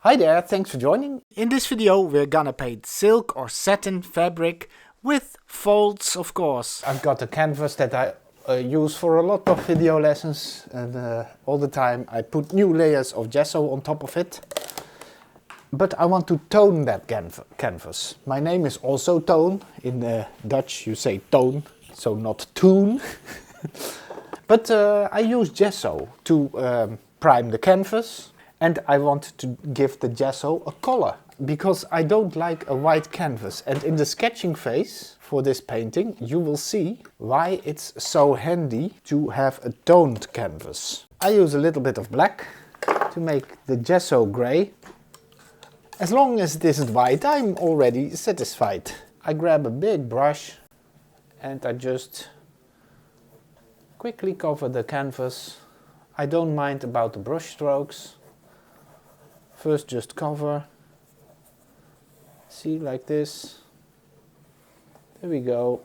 Hi there, thanks for joining. In this video we're gonna paint silk or satin fabric with folds, of course. I've got a canvas that I use for a lot of video lessons, and all the time I put new layers of gesso on top of it. But I want to tone that canvas. My name is also Toon. In Dutch you say toon, so not tune. But I use gesso to prime the canvas. And I want to give the gesso a color, because I don't like a white canvas. And in the sketching phase for this painting, you will see why it's so handy to have a toned canvas. I use a little bit of black to make the gesso gray. As long as it isn't white, I'm already satisfied. I grab a big brush and I just quickly cover the canvas. I don't mind about the brush strokes. First just cover, see, like this, there we go,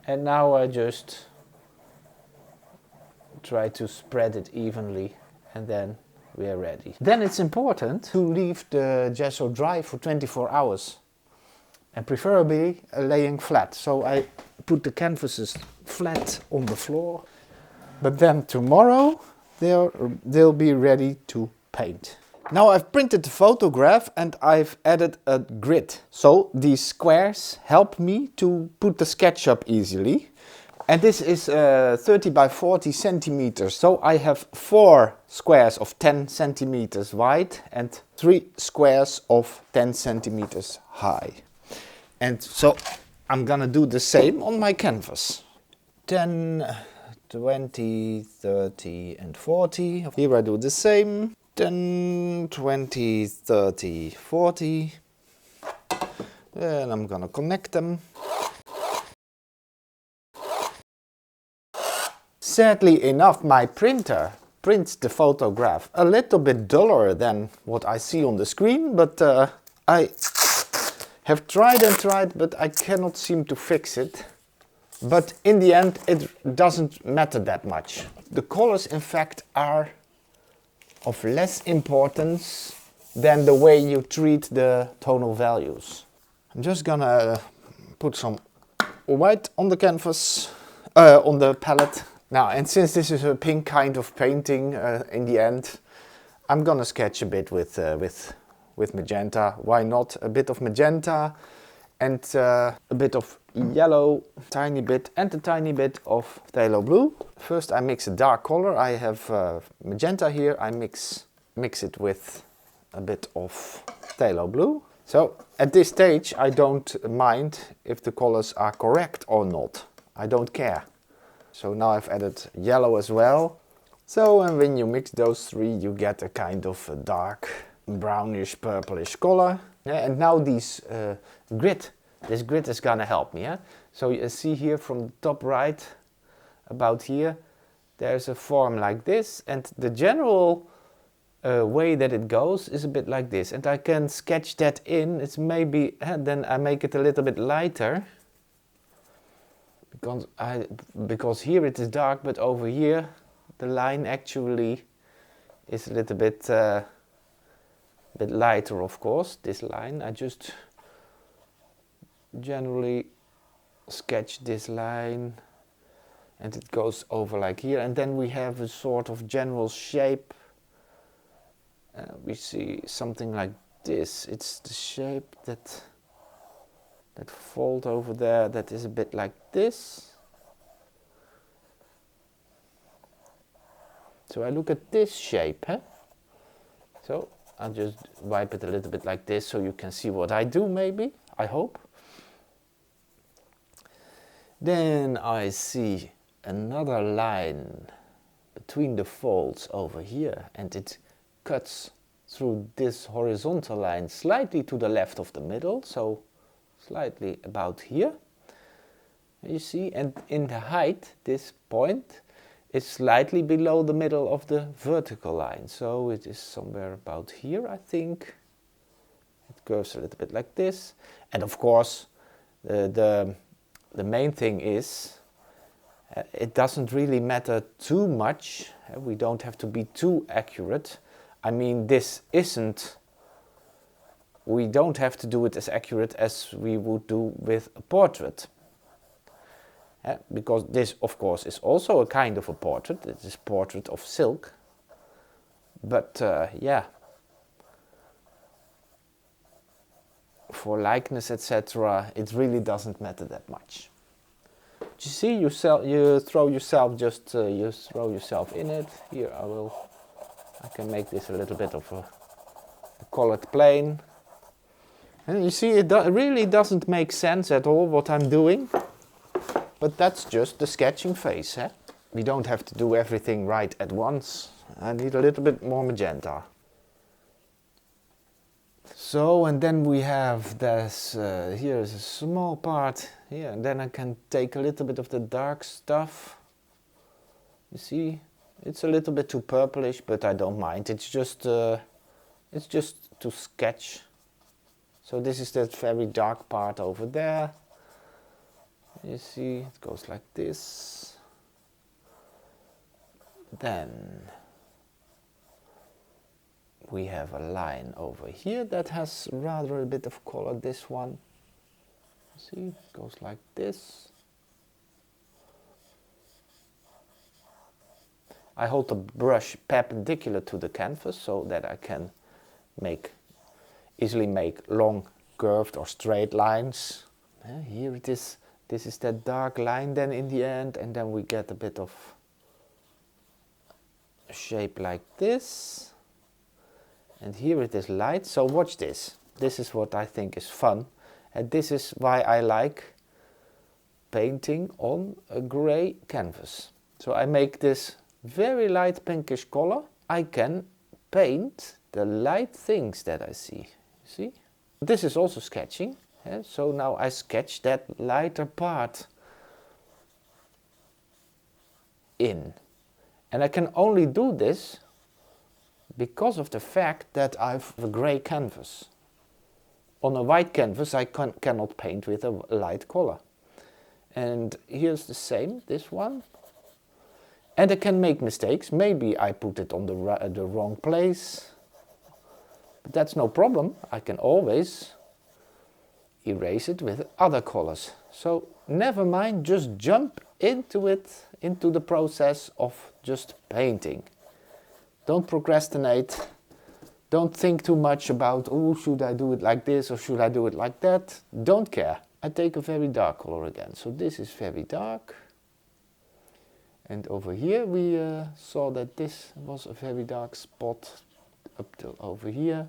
and now I just try to spread it evenly and then we are ready. Then it's important to leave the gesso dry for 24 hours and preferably laying flat, so I put the canvases flat on the floor, but then tomorrow they'll be ready to paint. Now I've printed the photograph and I've added a grid. So these squares help me to put the sketch up easily. And this is 30 by 40 centimeters. So I have 4 squares of 10 centimeters wide and 3 squares of 10 centimeters high. And so I'm gonna do the same on my canvas. 10, 20, 30 and 40. Here I do the same. 10, 20, 30, 40. And I'm gonna connect them. Sadly enough, my printer prints the photograph a little bit duller than what I see on the screen, but I have tried and tried, but I cannot seem to fix it. But in the end, it doesn't matter that much. The colors, in fact, are of less importance than the way you treat the tonal values. I'm just gonna put some white on the canvas, on the palette. Now, and since this is a pink kind of painting, in the end, I'm gonna sketch a bit with magenta. Why not? A bit of magenta and a bit of yellow, tiny bit, and a tiny bit of phthalo blue. First I mix a dark color. I have magenta here. I mix it with a bit of phthalo blue. So at this stage I don't mind if the colors are correct or not. I don't care. So now I've added yellow as well. So and when you mix those three you get a kind of a dark brownish purplish color. Yeah, and now this grid is gonna help me. Yeah? So you see here from the top right, about here, there's a form like this, and the general way that it goes is a bit like this. And I can sketch that in. It's maybe, then I make it a little bit lighter, because here it is dark, but over here the line actually is a little bit lighter, of course. This line, I just generally sketch this line and it goes over like here, and then we have a sort of general shape. We see something like this. It's the shape that fold over there, that is a bit like this. So I look at this shape. So I'll just wipe it a little bit like this so you can see what I do, maybe, I hope. Then I see another line between the folds over here, and it cuts through this horizontal line slightly to the left of the middle, so slightly about here. You see, and in the height, this point is slightly below the middle of the vertical line, so it is somewhere about here, I think. It curves a little bit like this, and of course the main thing is it doesn't really matter too much. We don't have to be too accurate. I mean, this isn't we don't have to do it as accurate as we would do with a portrait. Because this, of course, is also a kind of a portrait. It is a portrait of silk. But yeah, for likeness, etc., it really doesn't matter that much. But you see, you throw yourself in it. Here I can make this a little bit of a colored plane. And you see, it really doesn't make sense at all what I'm doing. But that's just the sketching phase. We don't have to do everything right at once. I need a little bit more magenta. So, and then we have this, here is a small part here, and then I can take a little bit of the dark stuff. You see, it's a little bit too purplish, but I don't mind. It's just to sketch. So this is that very dark part over there. You see, it goes like this. Then we have a line over here that has rather a bit of color, this one. See, it goes like this. I hold the brush perpendicular to the canvas so that I can easily make long curved or straight lines. Here it is. This is that dark line then in the end, and then we get a bit of a shape like this. And here it is light, so watch this. This is what I think is fun. And this is why I like painting on a gray canvas. So I make this very light pinkish color. I can paint the light things that I see. You see? This is also sketching. So now I sketch that lighter part in. And I can only do this because of the fact that I have a gray canvas. On a white canvas I cannot paint with a light color. And here's the same, this one. And I can make mistakes. Maybe I put it on the wrong place. But that's no problem. I can always erase it with other colors. So never mind, just jump into it, into the process of just painting. Don't procrastinate. Don't think too much about, oh, should I do it like this or should I do it like that? Don't care. I take a very dark color again. So this is very dark. And over here we saw that this was a very dark spot up till over here.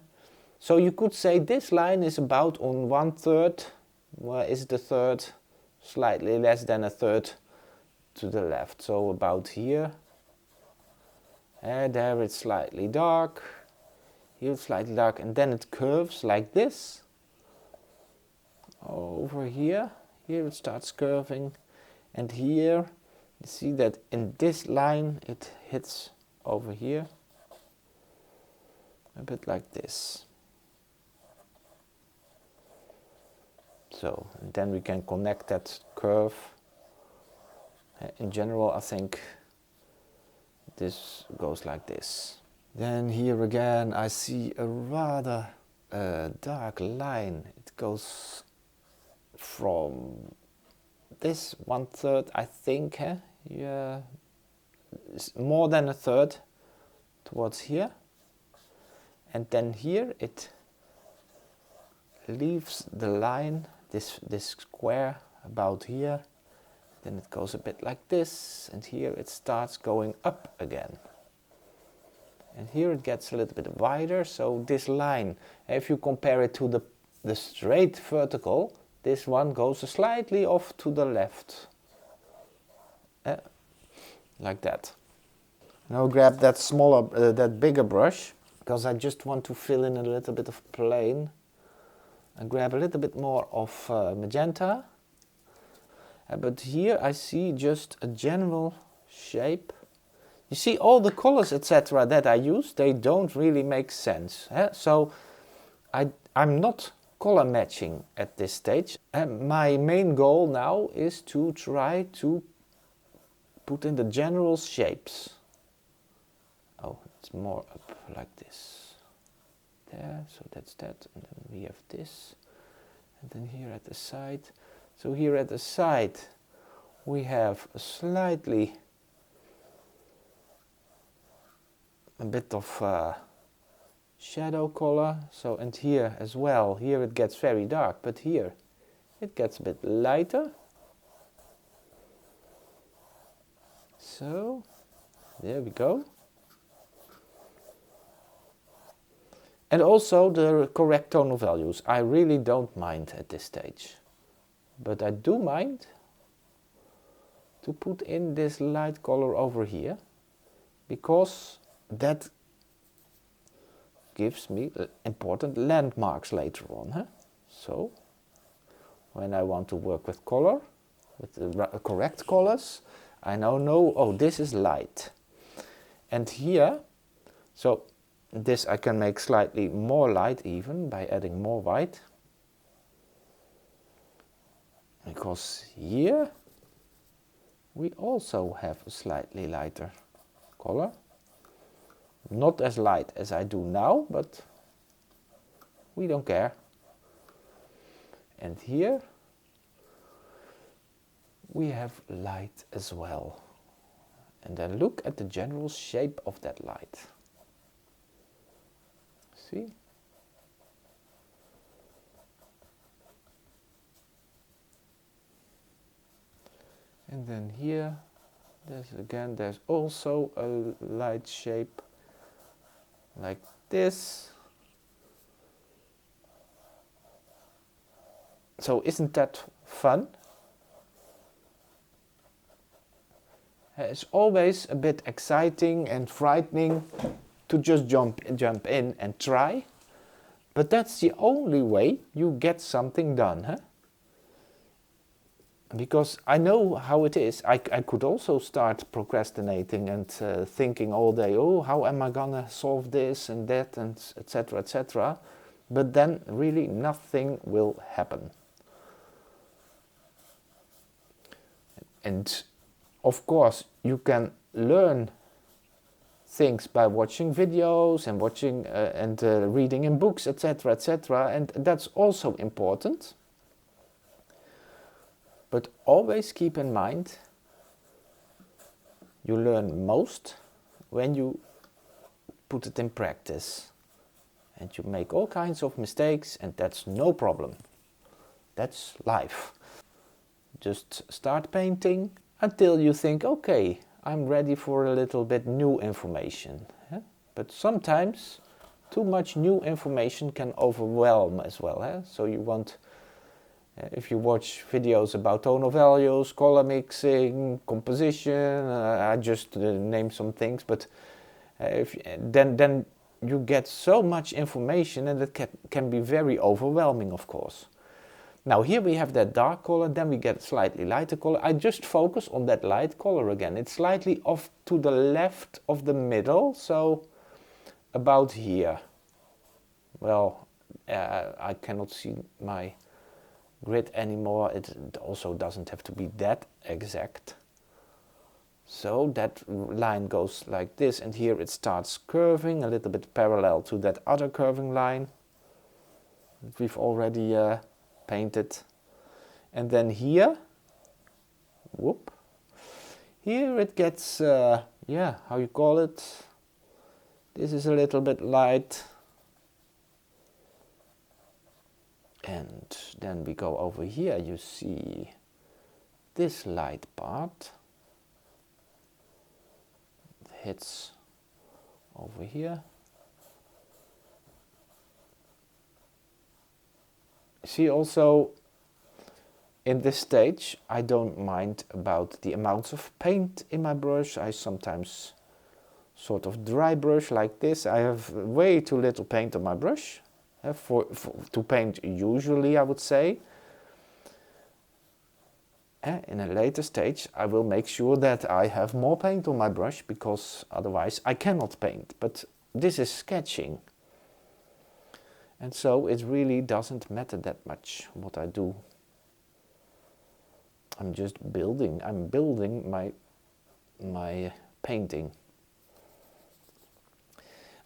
So you could say this line is about on 1/3. Where is the third? Slightly less than a third to the left. So about here. And there it's slightly dark. Here it's slightly dark. And then it curves like this. Over here. Here it starts curving. And here you see that in this line it hits over here. A bit like this. So, and then we can connect that curve. In general, I think this goes like this. Then here again, I see a rather dark line. It goes from this 1/3, I think. Yeah, it's more than a third towards here. And then here it leaves the line, this square about here. Then it goes a bit like this, and here it starts going up again. And here it gets a little bit wider, so this line, if you compare it to the straight vertical, this one goes slightly off to the left. Like that. Now grab that smaller, that bigger brush, because I just want to fill in a little bit of plane. And grab a little bit more of magenta. But here I see just a general shape. You see all the colors, etc. that I use, they don't really make sense. So I'm not color matching at this stage. My main goal now is to try to put in the general shapes. Oh, it's more up like this. there, so that's that, and then we have this, and then here at the side. So here at the side we have a slightly a bit of shadow color, so, and here as well, here it gets very dark, but here it gets a bit lighter. So there we go. And also the correct tonal values. I really don't mind at this stage, but I do mind to put in this light color over here, because that gives me important landmarks later on. Huh? So when I want to work with color, with the correct colors, I now know, oh, this is light. And here, so this I can make slightly more light even by adding more white. Because here we also have a slightly lighter color. Not as light as I do now, but we don't care. And here we have light as well. And then look at the general shape of that light. See? And then here, there's also a light shape like this. So isn't that fun? It's always a bit exciting and frightening to just jump in and try. But that's the only way you get something done, huh? Because I know how it is. I could also start procrastinating and thinking all day, oh, how am I gonna solve this and that, and etc., etc. But then really nothing will happen. And of course you can learn things by watching videos and watching and reading in books, etc., etc. And that's also important. But always keep in mind, you learn most when you put it in practice. And you make all kinds of mistakes, and that's no problem. That's life. Just start painting until you think, okay, I'm ready for a little bit new information. But sometimes too much new information can overwhelm as well. So you want... if you watch videos about tonal values, color mixing, composition, I just name some things, but then you get so much information, and it can be very overwhelming, of course. Now here we have that dark color, then we get slightly lighter color. I just focus on that light color again. It's slightly off to the left of the middle, so about here. Well, I cannot see my grid anymore. It also doesn't have to be that exact. So that line goes like this, and here it starts curving a little bit parallel to that other curving line that we've already painted. And then here, whoop, here it gets, yeah, how you call it? This is a little bit light. And then we go over here, you see this light part hits over here. See, also in this stage I don't mind about the amounts of paint in my brush. I sometimes sort of dry brush like this. I have way too little paint on my brush. To paint usually, I would say. In a later stage I will make sure that I have more paint on my brush, because otherwise I cannot paint. But this is sketching, and so it really doesn't matter that much what I do. I'm just building. I'm building my painting.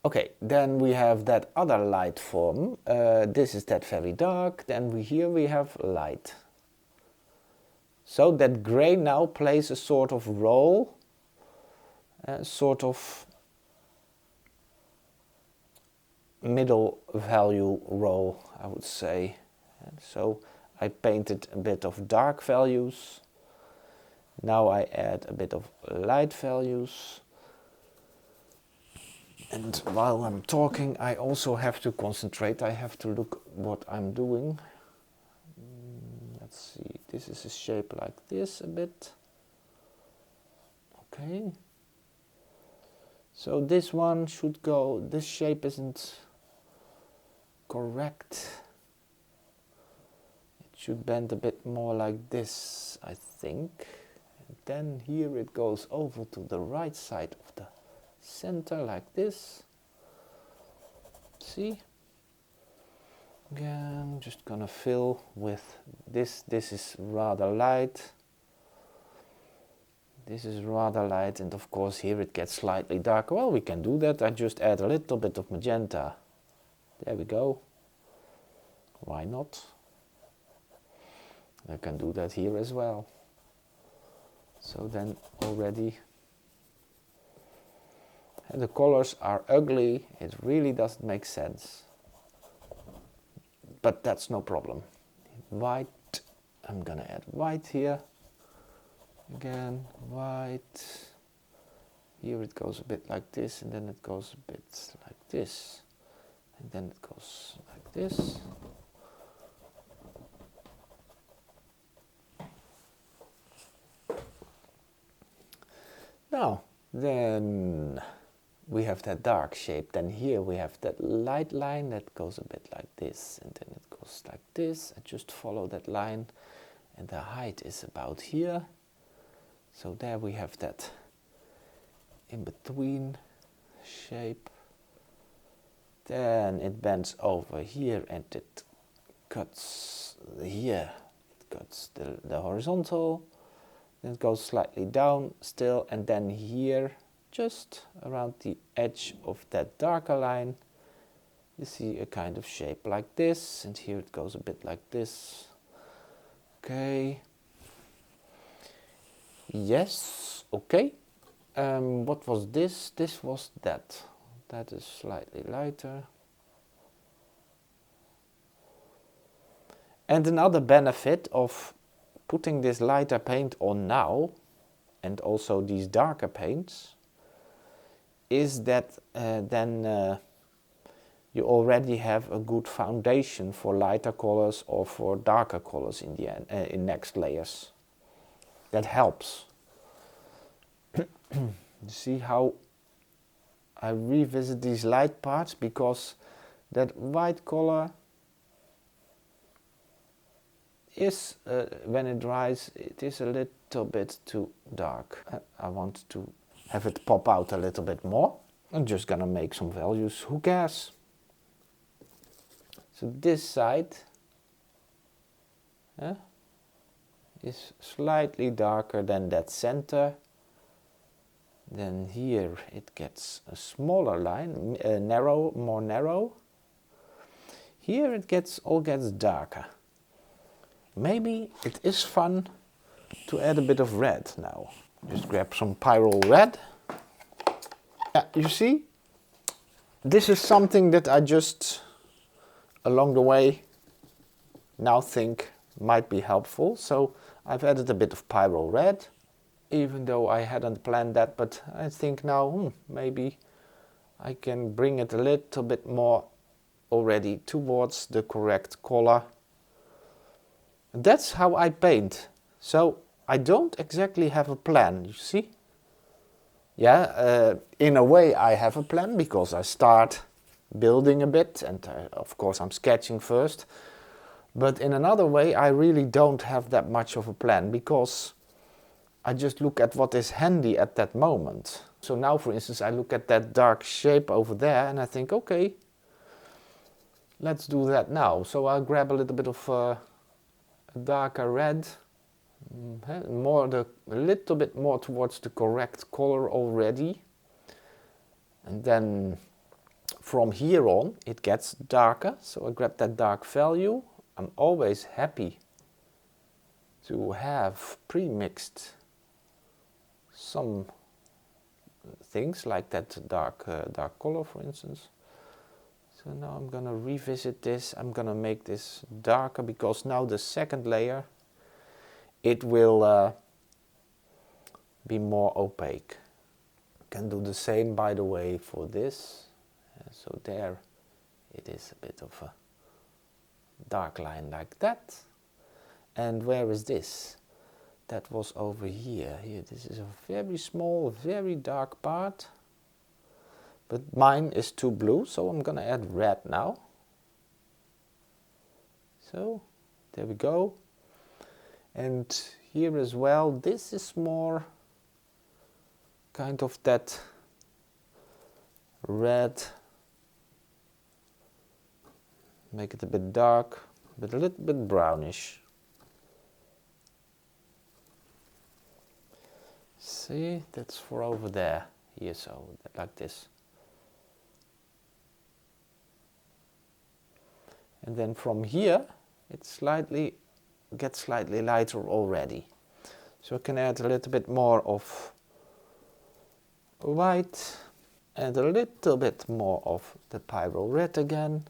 Okay, then we have that other light form. This is that very dark. Then here we have light. So that gray now plays a sort of role, sort of middle value role, I would say. And so I painted a bit of dark values. Now I add a bit of light values. And while I'm talking, I also have to concentrate. I have to look what I'm doing. Let's see, this is a shape like this a bit. Okay. So this one should go, this shape isn't correct. It should bend a bit more like this, I think. And then here it goes over to the right side of the center like this. See? Again, just gonna fill with this. This is rather light. This is rather light, and of course here it gets slightly darker. Well, we can do that. I just add a little bit of magenta. There we go. Why not? I can do that here as well. So then already the colors are ugly. It really doesn't make sense. But that's no problem. White, I'm gonna add white here. Again, white. Here it goes a bit like this, and then it goes a bit like this. And then it goes like this. Now, then we have that dark shape. Then here we have that light line that goes a bit like this, and then it goes like this. I just follow that line, and the height is about here. So there we have that in between shape. Then it bends over here, and it cuts here. It cuts the horizontal. Then it goes slightly down still, and then here, just around the edge of that darker line, you see a kind of shape like this, and here it goes a bit like this. Okay. Yes, okay. What was this? This was that. That is slightly lighter. And another benefit of putting this lighter paint on now, and also these darker paints, is that then you already have a good foundation for lighter colors or for darker colors in the end, in next layers. That helps. You see how I revisit these light parts, because that white color is, when it dries, it is a little bit too dark. I want to have it pop out a little bit more. I'm just gonna make some values, who cares? So this side is slightly darker than that center. Then here it gets a smaller line, narrow, more narrow. Here it all gets darker. Maybe it is fun to add a bit of red now. Just grab some pyrolle red. Yeah, you see? This is something that I just, along the way, now think might be helpful. So I've added a bit of pyrolle red, even though I hadn't planned that, but I think now maybe I can bring it a little bit more already towards the correct color. That's how I paint. So I don't exactly have a plan, you see? Yeah, in a way I have a plan, because I start building a bit, and of course I'm sketching first. But in another way I really don't have that much of a plan, because I just look at what is handy at that moment. So now, for instance, I look at that dark shape over there and I think, okay, let's do that now. So I'll grab a little bit of a darker red, a little bit more towards the correct color already. And then from here on it gets darker, so I grab that dark value. I'm always happy to have pre-mixed some things like that dark color, for instance. So now I'm gonna revisit this. I'm gonna make this darker because now the second layer, it will be more opaque. Can do the same, by the way, for this. So there it is a bit of a dark line like that. And where is this? That was over here. Here, this is a very small, very dark part. But mine is too blue, so I'm gonna add red now. So there we go. And here as well, this is more kind of that red. Make it a bit dark, but a little bit brownish. See, that's for over there. Here, so like this. And then from here, it gets slightly lighter already. So I can add a little bit more of white and a little bit more of the pyrolle red again.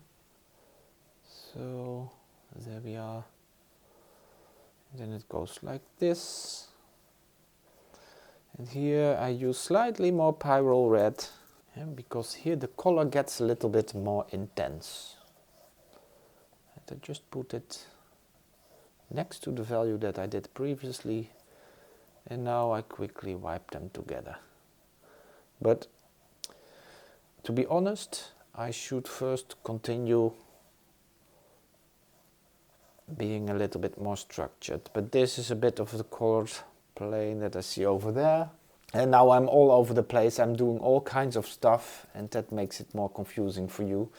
So there we are. And then it goes like this. And here I use slightly more pyrolle red, because here the color gets a little bit more intense. And I just put it next to the value that I did previously, and now I quickly wipe them together. But to be honest, I should first continue being a little bit more structured. But this is a bit of the colored plane that I see over there. And now I'm all over the place. I'm doing all kinds of stuff, and that makes it more confusing for you.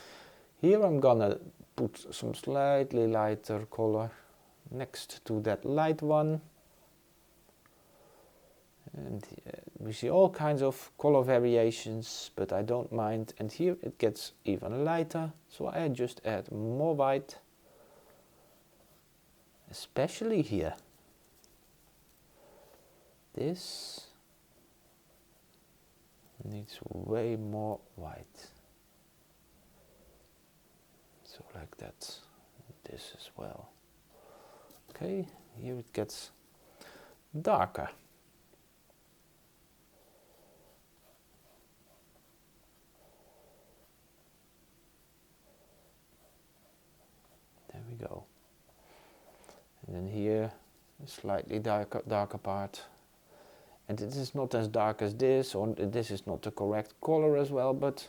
Here I'm gonna put some slightly lighter color next to that light one. And we see all kinds of color variations, but I don't mind. And here it gets even lighter, so I just add more white, especially here. This needs way more white. So like that. This as well. Okay, here it gets darker. There we go. And then here a slightly darker part. And it is not as dark as this, or this is not the correct color as well, but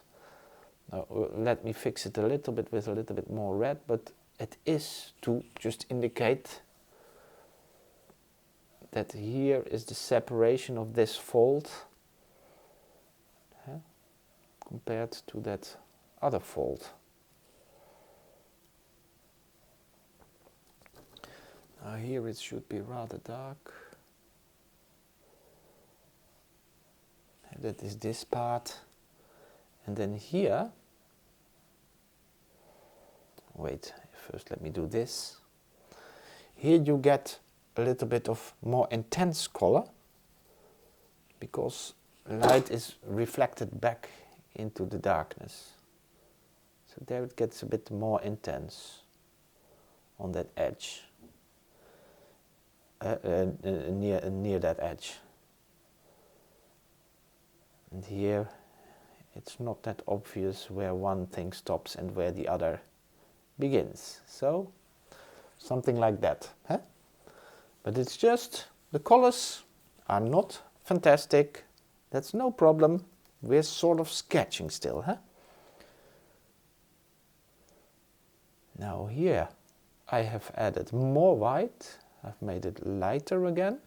let me fix it a little bit with a little bit more red, but it is to just indicate that here is the separation of this fold compared to that other fold. Now here it should be rather dark. That is this part. And then here, wait, first let me do this. Here you get a little bit of more intense color, because light is reflected back into the darkness. So there it gets a bit more intense on that edge, near that edge. And here it's not that obvious where one thing stops and where the other begins. So something like that. Huh? But it's just, the colors are not fantastic. That's no problem. We're sort of sketching still. Huh? Now here I have added more white. I've made it lighter again.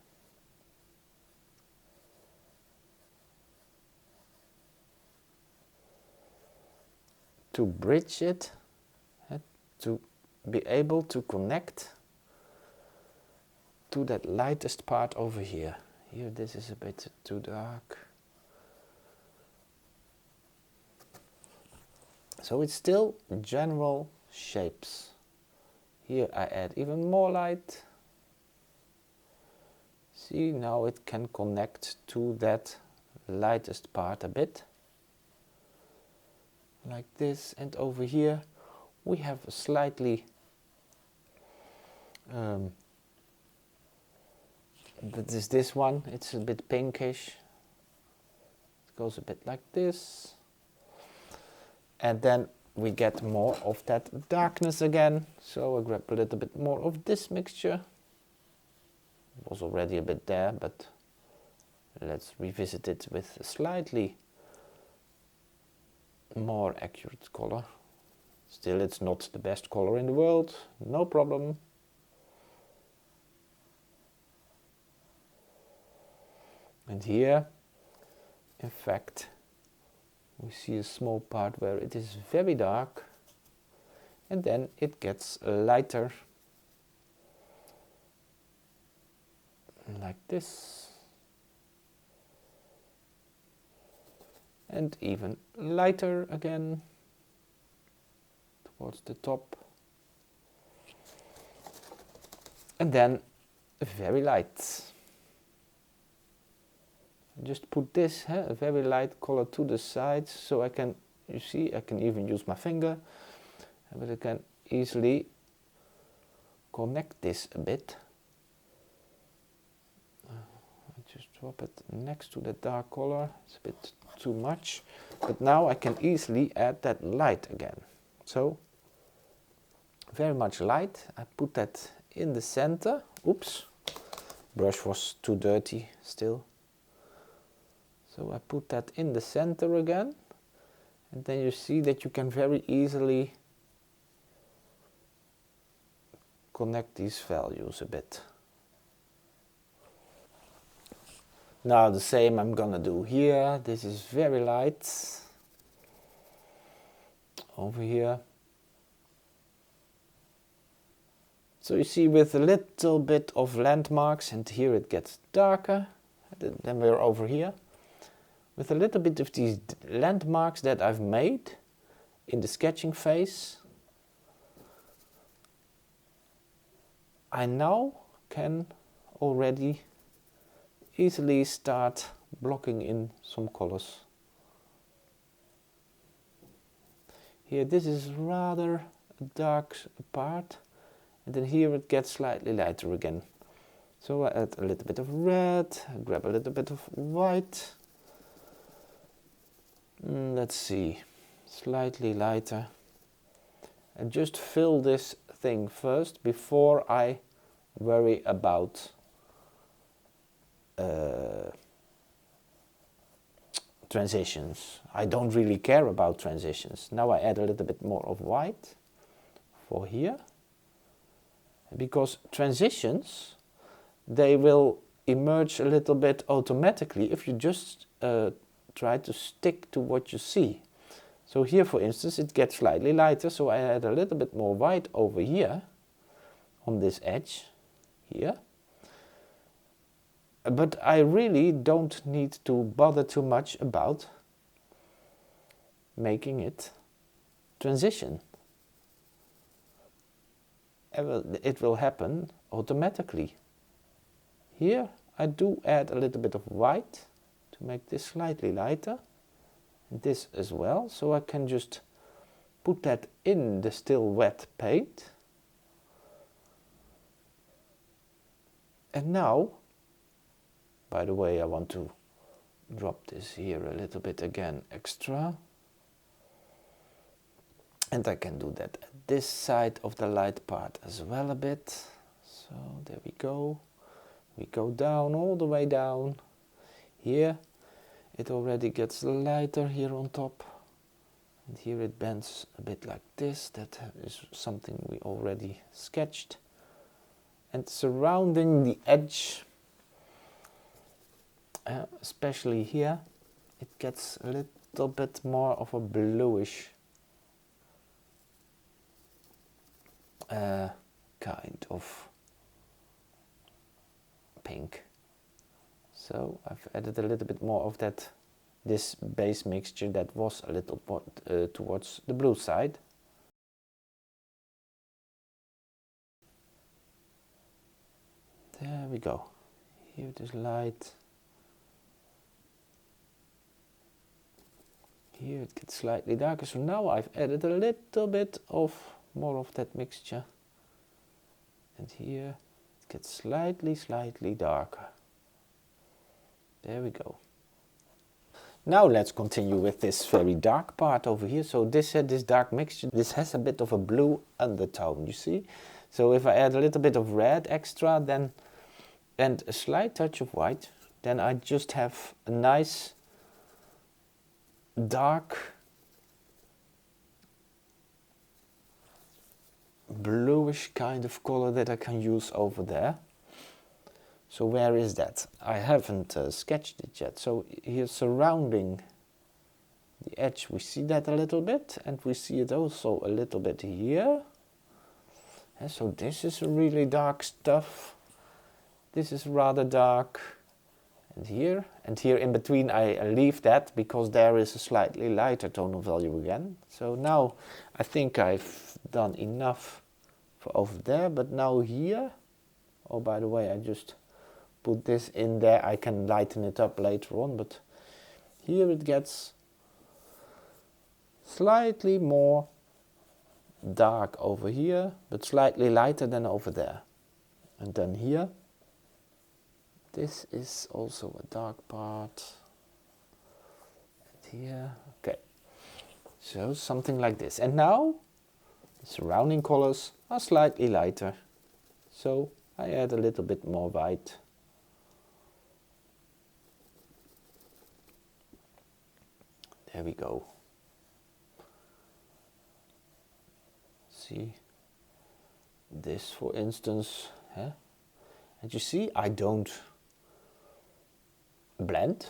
To bridge it, to be able to connect to that lightest part over here. Here this is a bit too dark. So it's still general shapes. Here I add even more light. See, now it can connect to that lightest part a bit. Like this, and over here we have a slightly that is this one, it's a bit pinkish. It goes a bit like this. And then we get more of that darkness again. So I grab a little bit more of this mixture. It was already a bit there, but let's revisit it with a slightly more accurate color. Still, it's not the best color in the world, no problem. And here, in fact, we see a small part where it is very dark, and then it gets lighter, like this, and even lighter again towards the top, and then very light. Just put this a very light color to the sides, so I can, you see, I can even use my finger, but I can easily connect this a bit. I just drop it next to the dark color. It's a bit too much, but now I can easily add that light again. So very much light. I put that in the center. Oops, brush was too dirty still. So I put that in the center again, and then you see that you can very easily connect these values a bit. Now the same I'm gonna do here. This is very light. Over here. So you see, with a little bit of landmarks, and here it gets darker, then we're over here. With a little bit of these landmarks that I've made in the sketching phase, I now can already easily start blocking in some colors. Here this is rather a dark part, and then here it gets slightly lighter again. So I add a little bit of red, grab a little bit of white. Let's see, slightly lighter, and just fill this thing first before I worry about transitions. I don't really care about transitions. Now I add a little bit more of white for here, because transitions, they will emerge a little bit automatically if you just try to stick to what you see. So here, for instance, it gets slightly lighter, so I add a little bit more white over here on this edge here. But I really don't need to bother too much about making it transition. It will happen automatically. Here I do add a little bit of white to make this slightly lighter, and this as well, so I can just put that in the still wet paint. And now, by the way, I want to drop this here a little bit again extra, and I can do that at this side of the light part as well a bit. So there we go. We go down, all the way down. Here it already gets lighter here on top, and here it bends a bit like this. That is something we already sketched. And surrounding the edge, especially here, it gets a little bit more of a bluish kind of pink. So I've added a little bit more of that this base mixture that was a little towards the blue side. There we go. Here it is light. Here it gets slightly darker. So now I've added a little bit of more of that mixture. And here it gets slightly darker. There we go. Now let's continue with this very dark part over here. So this dark mixture, this has a bit of a blue undertone, you see? So if I add a little bit of red extra, then and a slight touch of white, then I just have a nice dark bluish kind of color that I can use over there. So where is that? I haven't sketched it yet. So here surrounding the edge we see that a little bit, and we see it also a little bit here. And so this is really dark stuff. This is rather dark. And here in between I leave that because there is a slightly lighter tonal value again. So now I think I've done enough for over there, but now here, oh by the way, I just put this in there. I can lighten it up later on, but here it gets slightly more dark over here, but slightly lighter than over there. And then here, this is also a dark part. And here, okay. So something like this. And now the surrounding colors are slightly lighter. So I add a little bit more white. There we go. See this, for instance, huh? And you see I don't blend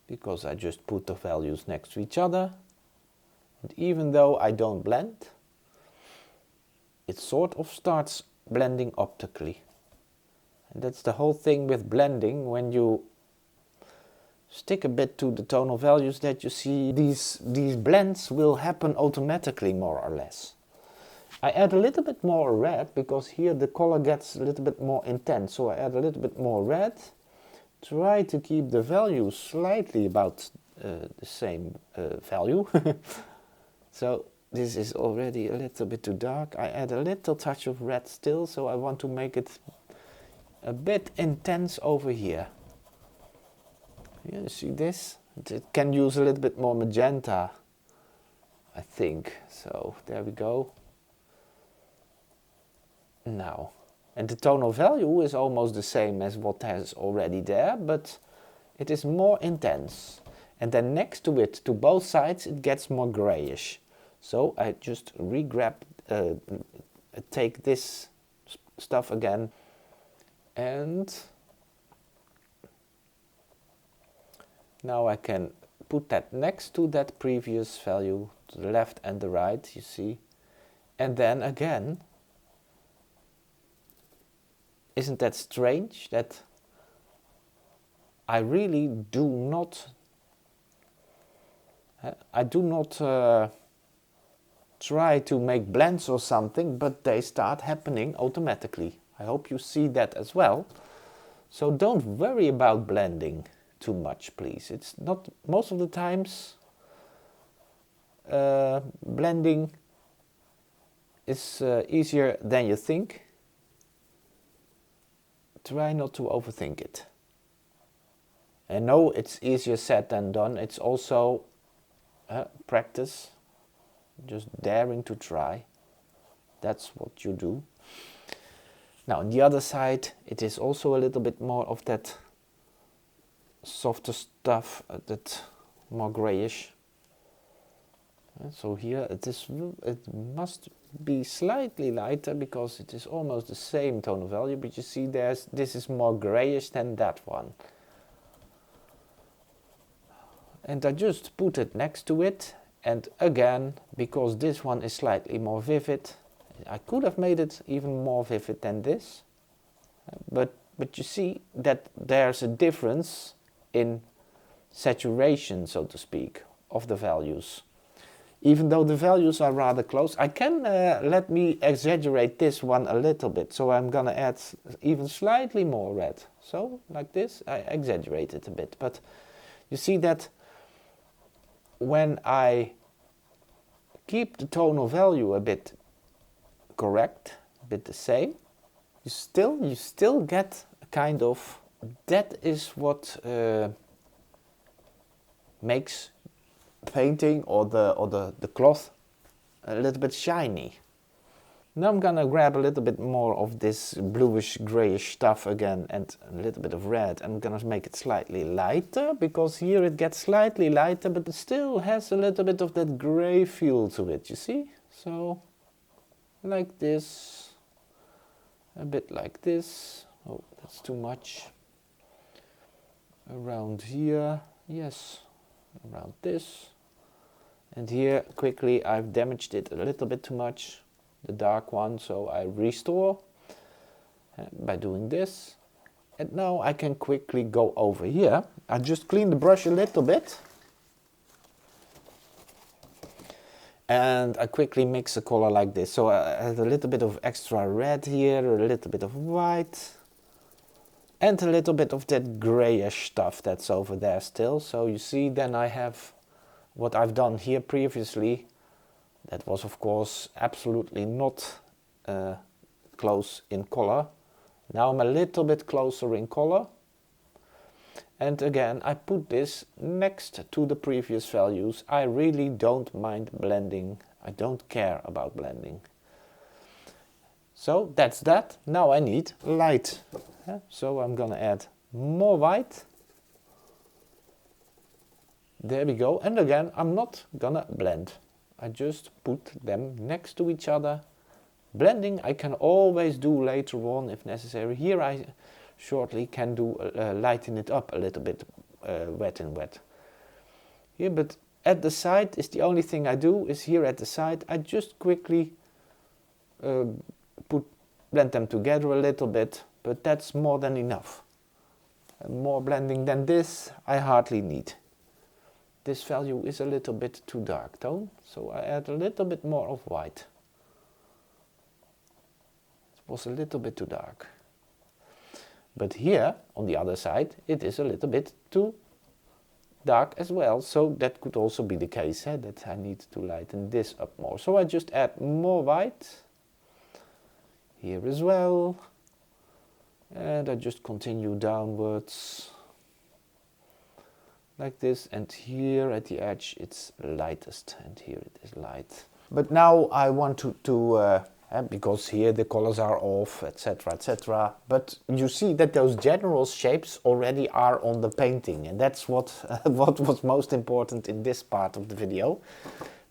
because I just put the values next to each other, and even though I don't blend, it sort of starts blending optically. And that's the whole thing with blending. When you stick a bit to the tonal values, that you see these blends will happen automatically, more or less. I add a little bit more red because here the color gets a little bit more intense, so I add a little bit more red. Try to keep the values slightly about the same value. So this is already a little bit too dark. I add a little touch of red still, so I want to make it a bit intense over here. You see this? It can use a little bit more magenta, I think. So there we go. Now, and the tonal value is almost the same as what has already there, but it is more intense. And then next to it, to both sides, it gets more grayish. So I just take this stuff again, and now I can put that next to that previous value, to the left and the right, you see. And then again, isn't that strange that I really do not try to make blends or something, but they start happening automatically. I hope you see that as well. So don't worry about blending too much, please. It's not, most of the times blending is easier than you think. Try not to overthink it. I know it's easier said than done. It's also practice, just daring to try. That's what you do. Now on the other side, it is also a little bit more of that softer stuff, that more grayish. So here it must be slightly lighter because it is almost the same tonal value, but you see this is more grayish than that one. And I just put it next to it, and again, because this one is slightly more vivid, I could have made it even more vivid than this, but you see that there's a difference in saturation, so to speak, of the values. Even though the values are rather close, I can let me exaggerate this one a little bit. So I'm gonna add even slightly more red. So like this, I exaggerate it a bit. But you see that when I keep the tonal value a bit correct, a bit the same, you still get a kind of, that is what makes painting or the cloth a little bit shiny. Now I'm gonna grab a little bit more of this bluish grayish stuff again and a little bit of red. I'm gonna make it slightly lighter, because here it gets slightly lighter, but it still has a little bit of that gray feel to it, you see? So like this, a bit like this. Oh, that's too much. Around here, yes, around this. And here, quickly, I've damaged it a little bit too much, the dark one, so I restore by doing this. And now I can quickly go over here. I just clean the brush a little bit. And I quickly mix a color like this. So I add a little bit of extra red here, a little bit of white. And a little bit of that grayish stuff that's over there still. So you see, then I have what I've done here previously. That was of course absolutely not close in color. Now I'm a little bit closer in color. And again, I put this next to the previous values. I really don't mind blending. I don't care about blending. So that's that. Now I need light. So I'm gonna add more white. There we go. And again, I'm not gonna blend. I just put them next to each other. Blending I can always do later on if necessary. Here I shortly can do lighten it up a little bit, wet and wet. Here, but at the side is the only thing I do, is here at the side I just quickly blend them together a little bit, but that's more than enough. More blending than this I hardly need. This value is a little bit too dark tone, so I add a little bit more of white. It was a little bit too dark. But here, on the other side, it is a little bit too dark as well, so that could also be the case, that I need to lighten this up more. So I just add more white, here as well, and I just continue downwards, like this, and here at the edge it's lightest, and here it is light. But now I want to because here the colors are off, etc, etc. But you see that those general shapes already are on the painting, and that's what was most important in this part of the video.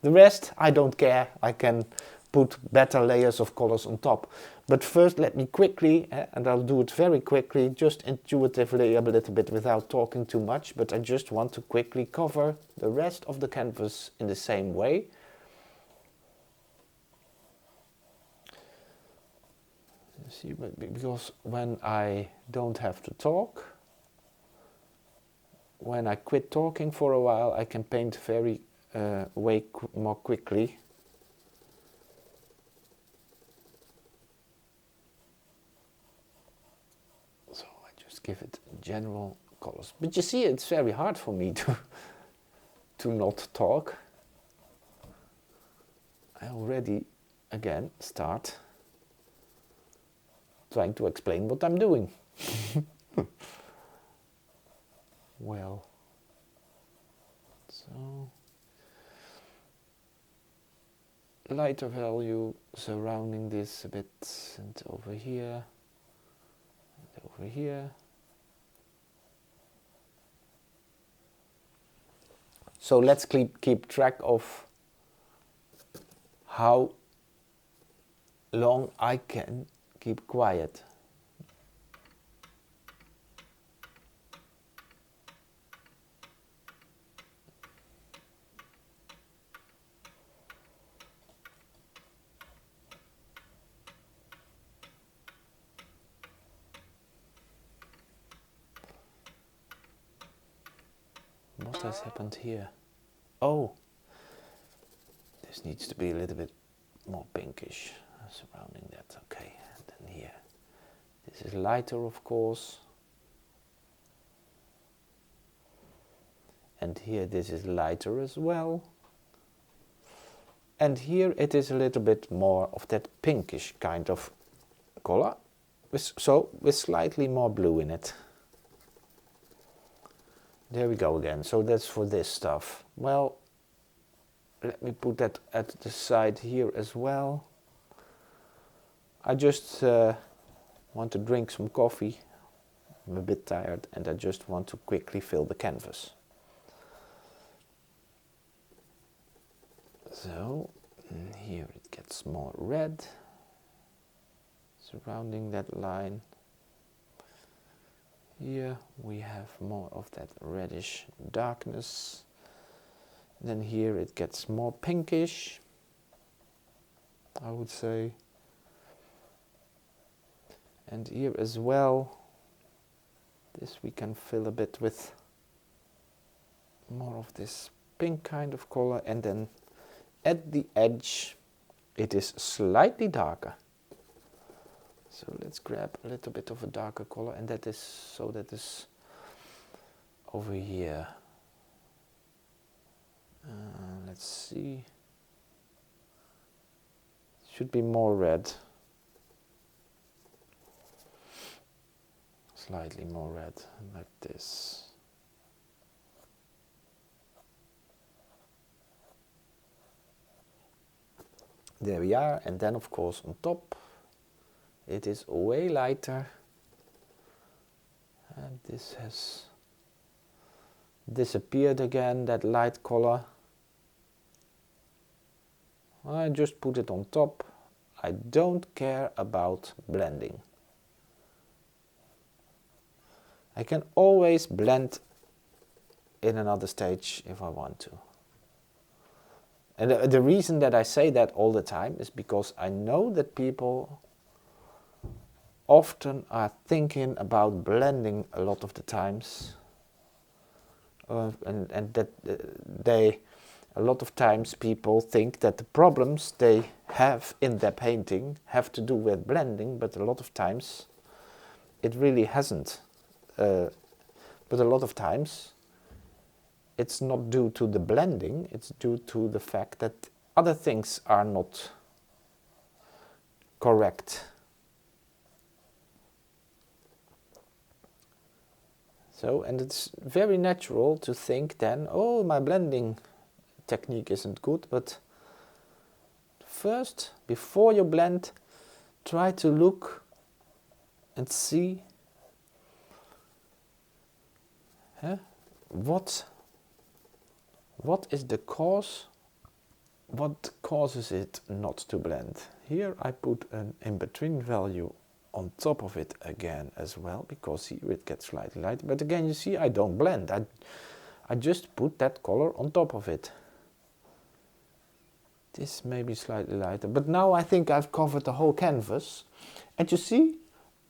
The rest I don't care, I can put better layers of colors on top. But first let me quickly, and I'll do it very quickly, just intuitively a little bit without talking too much, but I just want to quickly cover the rest of the canvas in the same way. See, because when I don't have to talk, when I quit talking for a while, I can paint very way more quickly. So I just give it general colors. But you see, it's very hard for me to not talk. I already again start trying to explain what I'm doing. Well, so lighter value surrounding this a bit, and over here, and over here. So let's keep track of how long I can keep quiet. has happened here? Oh, this needs to be a little bit more pinkish surrounding that. Okay, and then here. This is lighter, of course. And here this is lighter as well. And here it is a little bit more of that pinkish kind of color, with slightly more blue in it. There we go again. So that's for this stuff. Well, let me put that at the side here as well. I just want to drink some coffee. I'm a bit tired and I just want to quickly fill the canvas. So, here it gets more red, surrounding that line. Here we have more of that reddish darkness. Then here it gets more pinkish, I would say. And here as well, this we can fill a bit with more of this pink kind of color, and then at the edge it is slightly darker. So let's grab a little bit of a darker color, and that is over here. Let's see. Should be more red. Slightly more red, like this. There we are, and then of course on top it is way lighter, and this has disappeared again, that light color. I just put it on top. I don't care about blending. I can always blend in another stage if I want to. And the reason that I say that all the time is because I know that people often are thinking about blending a lot of the times, and that a lot of times people think that the problems they have in their painting have to do with blending, but a lot of times it really hasn't. But a lot of times it's not due to the blending, it's due to the fact that other things are not correct. So, and it's very natural to think then, oh, my blending technique isn't good, but first, before you blend, try to look and see what is the cause, what causes it not to blend. Here I put an in-between value on top of it again as well, because here it gets slightly lighter. But again, you see, I don't blend. I just put that color on top of it. This may be slightly lighter, but now I think I've covered the whole canvas. And you see,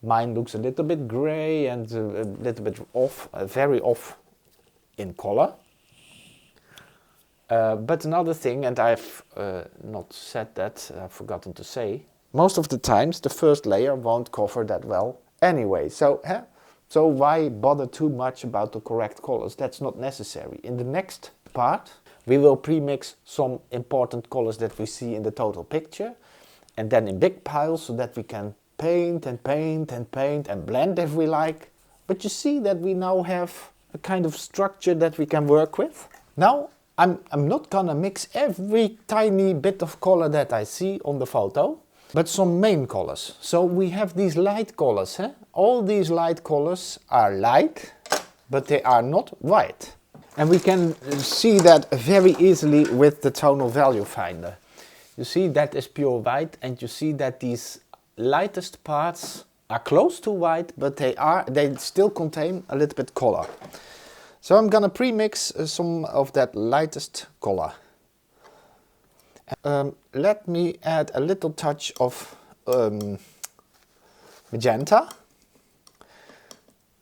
mine looks a little bit gray and a little bit off, very off in color. But another thing, and I've not said that, I've forgotten to say, most of the times the first layer won't cover that well anyway. So why bother too much about the correct colors? That's not necessary. In the next part, we will pre-mix some important colors that we see in the total picture, and then in big piles, so that we can paint and paint and paint and blend if we like. But you see that we now have a kind of structure that we can work with. Now, I'm not gonna mix every tiny bit of color that I see on the photo, but some main colors. So we have these light colors. All these light colors are light, but they are not white. And we can see that very easily with the tonal value finder. You see that is pure white, and you see that these lightest parts are close to white, but they still contain a little bit color. So I'm gonna pre-mix some of that lightest color. Let me add a little touch of magenta.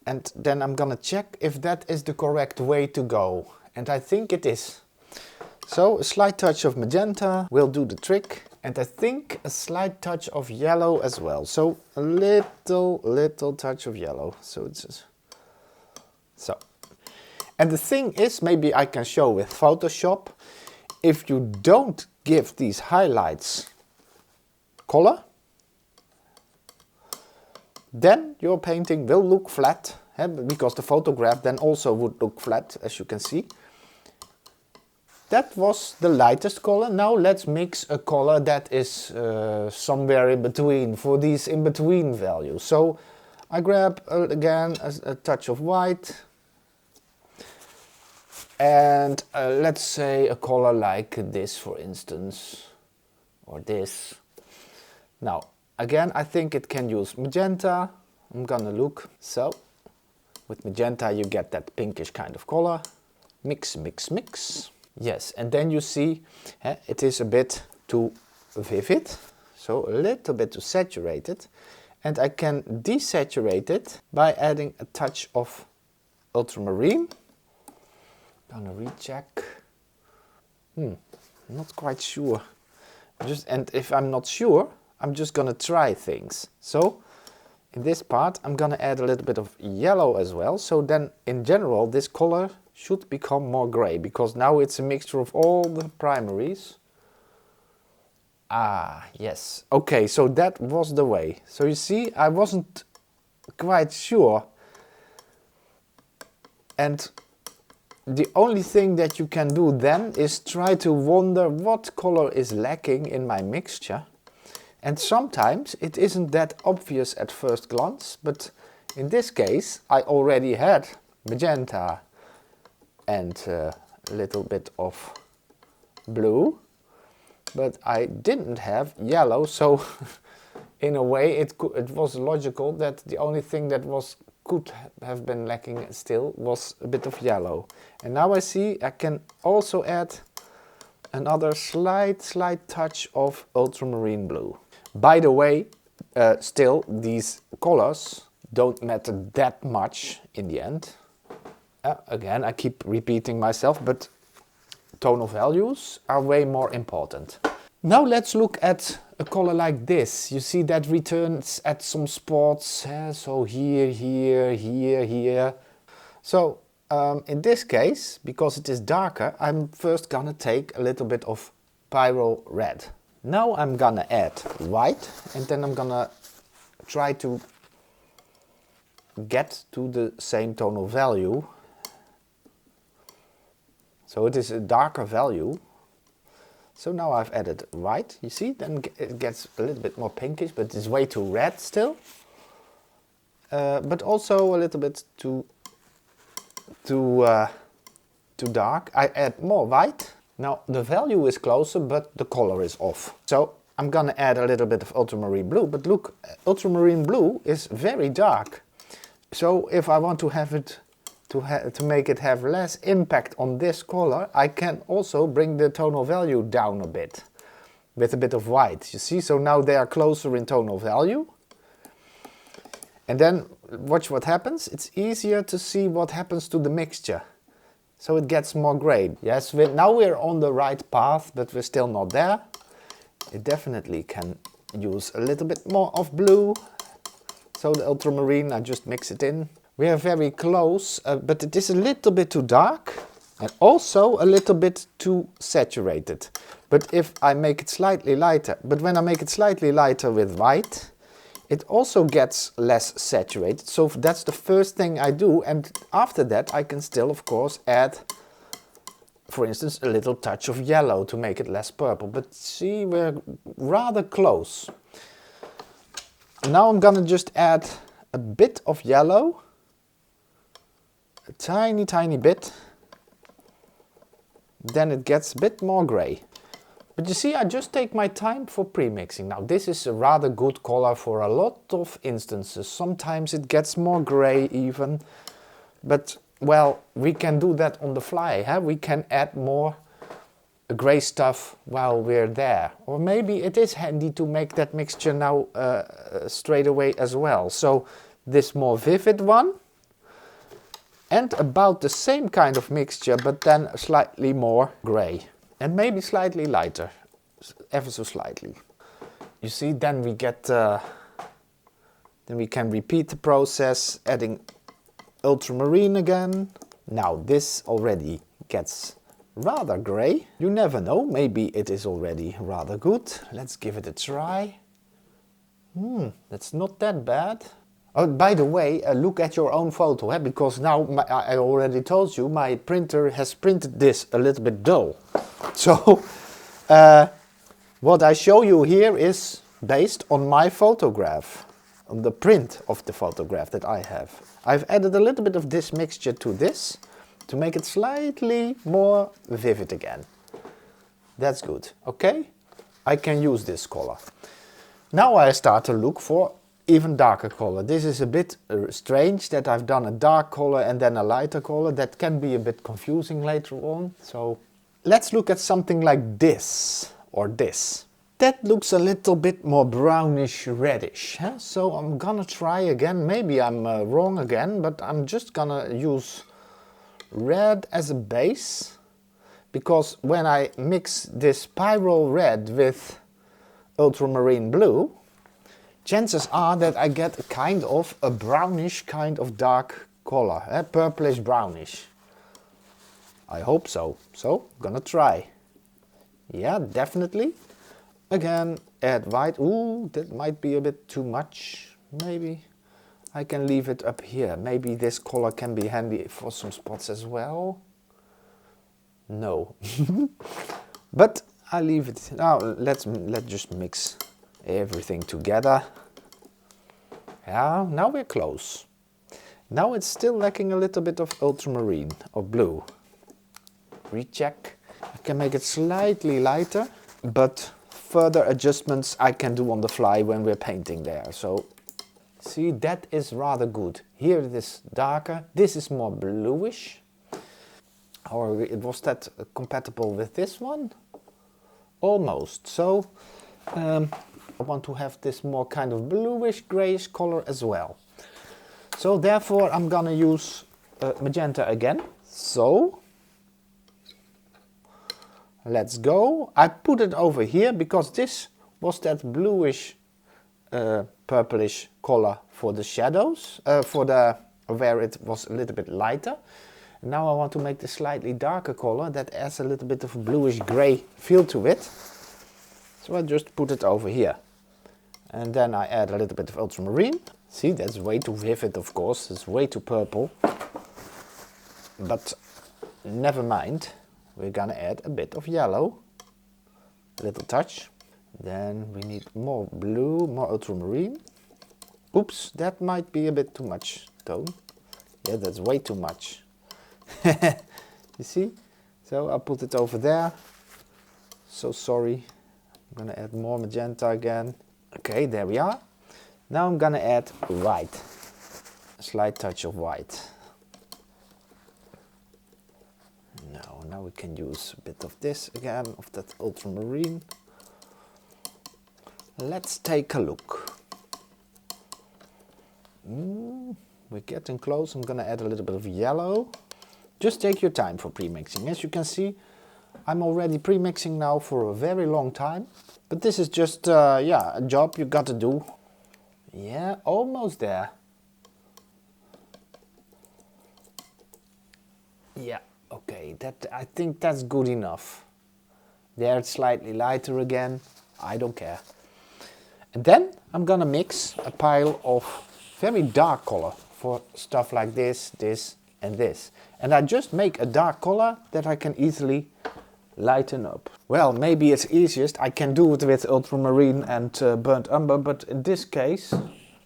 And then I'm gonna check if that is the correct way to go. And I think it is. So a slight touch of magenta will do the trick. And I think a slight touch of yellow as well. So a little touch of yellow. So it's just, so. And the thing is, maybe I can show with Photoshop, if you don't give these highlights color, then your painting will look flat, because the photograph then also would look flat, as you can see. That was the lightest color. Now let's mix a color that is somewhere in between, for these in-between values. So I grab again a touch of white, and let's say a color like this, for instance, or this. Now again, I think it can use magenta. I'm gonna look. So with magenta you get that pinkish kind of color. Mix, mix, mix. Yes, and then you see it is a bit too vivid, so a little bit too saturated. And I can desaturate it by adding a touch of ultramarine. Gonna recheck. Not quite sure. And if I'm not sure, I'm just gonna try things. So in this part I'm gonna add a little bit of yellow as well. So then in general this color should become more gray, because now it's a mixture of all the primaries. Ah, yes. Okay, so that was the way. So you see, I wasn't quite sure. And the only thing that you can do then is try to wonder what color is lacking in my mixture. And sometimes it isn't that obvious at first glance, but in this case I already had magenta and a little bit of blue, but I didn't have yellow, so in a way it was logical that the only thing that could have been lacking still was a bit of yellow. And now I see I can also add another slight touch of ultramarine blue. By the way, still these colors don't matter that much in the end. Again, I keep repeating myself, but tonal values are way more important. Now let's look at a color like this. You see that returns at some spots, so here, here, here, here. So in this case, because it is darker, I'm first gonna take a little bit of pyrolle red. Now I'm gonna add white, and then I'm gonna try to get to the same tonal value. So it is a darker value. So now I've added white, you see, then it gets a little bit more pinkish, but it's way too red still. But also a little bit too dark. I add more white. Now the value is closer, but the color is off. So I'm gonna add a little bit of ultramarine blue, but look, ultramarine blue is very dark. So if I want to have it to make it have less impact on this color, I can also bring the tonal value down a bit with a bit of white, you see. So now they are closer in tonal value. And then watch what happens. It's easier to see what happens to the mixture. So it gets more gray. Yes, now we're on the right path, but we're still not there. It definitely can use a little bit more of blue. So the ultramarine, I just mix it in. We are very close, but it is a little bit too dark and also a little bit too saturated. But if I make it slightly lighter, when I make it slightly lighter with white, it also gets less saturated. So that's the first thing I do, and after that I can still, of course, add, for instance, a little touch of yellow to make it less purple. But see, we're rather close. Now I'm gonna just add a bit of yellow. A tiny bit, then it gets a bit more gray. But you see, I just take my time for premixing. Now this is a rather good color for a lot of instances. Sometimes it gets more gray even, but well, we can do that on the fly. We can add more gray stuff while we're there. Or maybe it is handy to make that mixture now straight away as well. So this more vivid one, And about the same kind of mixture, but then slightly more gray. And maybe slightly lighter, ever so slightly. You see, then we get, then we can repeat the process, adding ultramarine again. Now this already gets rather gray. You never know, maybe it is already rather good. Let's give it a try. That's not that bad. Oh, by the way, look at your own photo, because now I already told you my printer has printed this a little bit dull. So what I show you here is based on my photograph, on the print of the photograph that I have. I've added a little bit of this mixture to this to make it slightly more vivid again. That's good, okay? I can use this color. Now I start to look for even darker color. This is a bit strange that I've done a dark color and then a lighter color. That can be a bit confusing later on. So let's look at something like this or this. That looks a little bit more brownish reddish. Huh? So I'm gonna try again. Maybe I'm wrong again, but I'm just gonna use red as a base, because when I mix this pyrolle red with ultramarine blue, chances are that I get a kind of a brownish kind of dark color, purplish brownish. I hope so. So, gonna try. Yeah, definitely. Again, add white. Ooh, that might be a bit too much. Maybe I can leave it up here. Maybe this color can be handy for some spots as well. No. But I leave it. Now let's just mix everything together. Yeah, now we're close. Now it's still lacking a little bit of ultramarine or blue. Recheck. I can make it slightly lighter, but further adjustments I can do on the fly when we're painting there. So see, that is rather good. Here it is darker. This is more bluish. Or was that compatible with this one? Almost. So I want to have this more kind of bluish grayish color as well. So therefore I'm gonna use magenta again. So let's go. I put it over here because this was that bluish purplish color for the shadows, where it was a little bit lighter. Now I want to make this slightly darker color that adds a little bit of a bluish gray feel to it. So I just put it over here. And then I add a little bit of ultramarine. See, that's way too vivid, of course. It's way too purple. But never mind. We're gonna add a bit of yellow. A little touch. Then we need more blue, more ultramarine. Oops, that might be a bit too much tone. Yeah, that's way too much. You see? So I'll put it over there. So sorry. I'm gonna add more magenta again. Okay, there we are. Now I'm gonna add white. A slight touch of white. Now we can use a bit of this again, of that ultramarine. Let's take a look. We're getting close. I'm gonna add a little bit of yellow. Just take your time for pre-mixing. As you can see, I'm already pre-mixing now for a very long time. But this is just, yeah, a job you got to do. Yeah, almost there. Yeah, okay, I think that's good enough. There it's slightly lighter again. I don't care. And then I'm gonna mix a pile of very dark color for stuff like this, this, and this. And I just make a dark color that I can easily lighten up. Well, maybe it's easiest. I can do it with ultramarine and burnt umber, but in this case,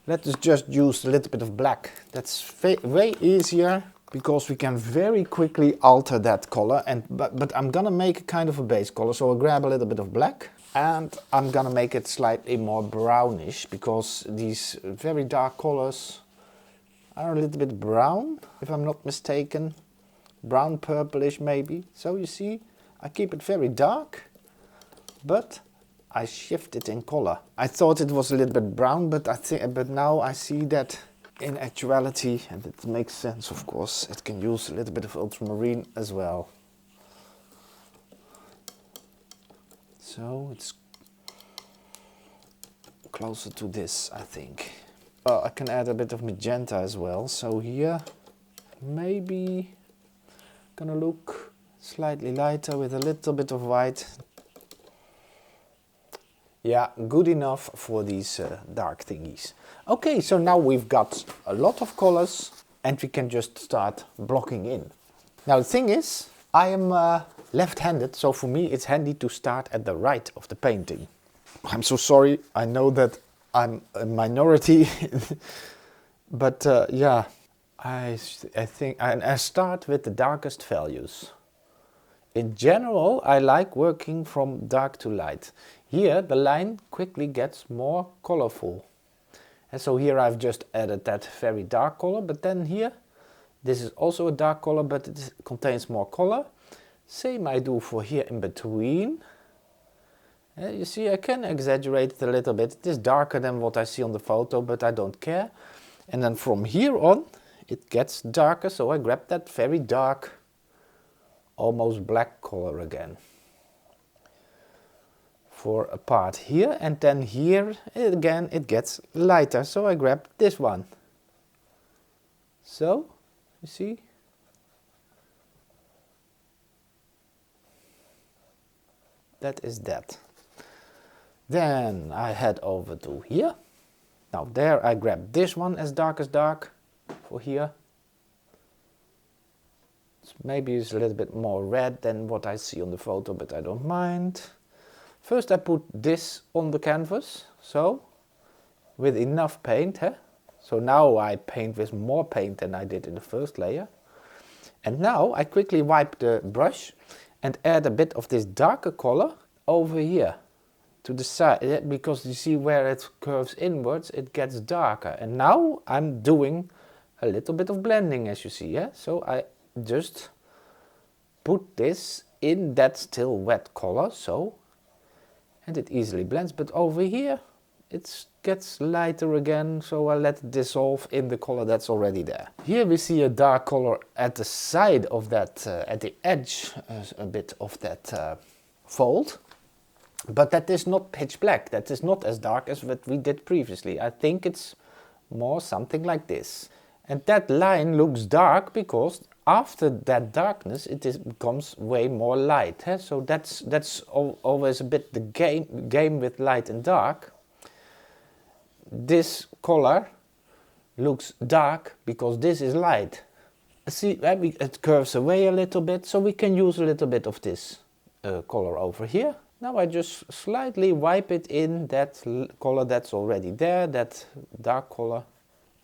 let us just use a little bit of black. That's way easier because we can very quickly alter that color. But I'm gonna make a kind of a base color, so I'll grab a little bit of black and I'm gonna make it slightly more brownish because these very dark colors are a little bit brown, if I'm not mistaken. Brown purplish maybe. So you see, I keep it very dark, but I shift it in color. I thought it was a little bit brown, but now I see that in actuality, and it makes sense of course, it can use a little bit of ultramarine as well. So it's closer to this, I think. I can add a bit of magenta as well, so here maybe gonna look slightly lighter with a little bit of white. Yeah, good enough for these dark thingies. Okay, so now we've got a lot of colors and we can just start blocking in. Now the thing is, I am left-handed, so for me it's handy to start at the right of the painting. I'm so sorry, I know that I'm a minority, but yeah, I think I start with the darkest values. In general, I like working from dark to light. Here the line quickly gets more colorful. And so here I've just added that very dark color, but then here, this is also a dark color, but it contains more color. Same I do for here in between. You see, I can exaggerate it a little bit. It is darker than what I see on the photo, but I don't care. And then from here on, it gets darker, so I grab that very dark, almost black color again for a part here, and then here again it gets lighter, so I grab this one. So, you see? That is that. Then I head over to here. Now there I grab this one as dark for here. Maybe it's a little bit more red than what I see on the photo, but I don't mind. First I put this on the canvas, so with enough paint. So now I paint with more paint than I did in the first layer. And now I quickly wipe the brush and add a bit of this darker color over here to the side, because you see where it curves inwards, it gets darker. And now I'm doing a little bit of blending, as you see. So I just put this in that still wet color, so, and it easily blends. But over here it gets lighter again, so I let it dissolve in the color that's already there. Here we see a dark color at the side of that, at the edge, a bit of that fold. But that is not pitch black, that is not as dark as what we did previously. I think it's more something like this. And that line looks dark because after that darkness it becomes way more light. So that's always a bit the game with light and dark. This color looks dark because this is light. See, it curves away a little bit, so we can use a little bit of this color over here. Now I just slightly wipe it in that color that's already there, that dark color.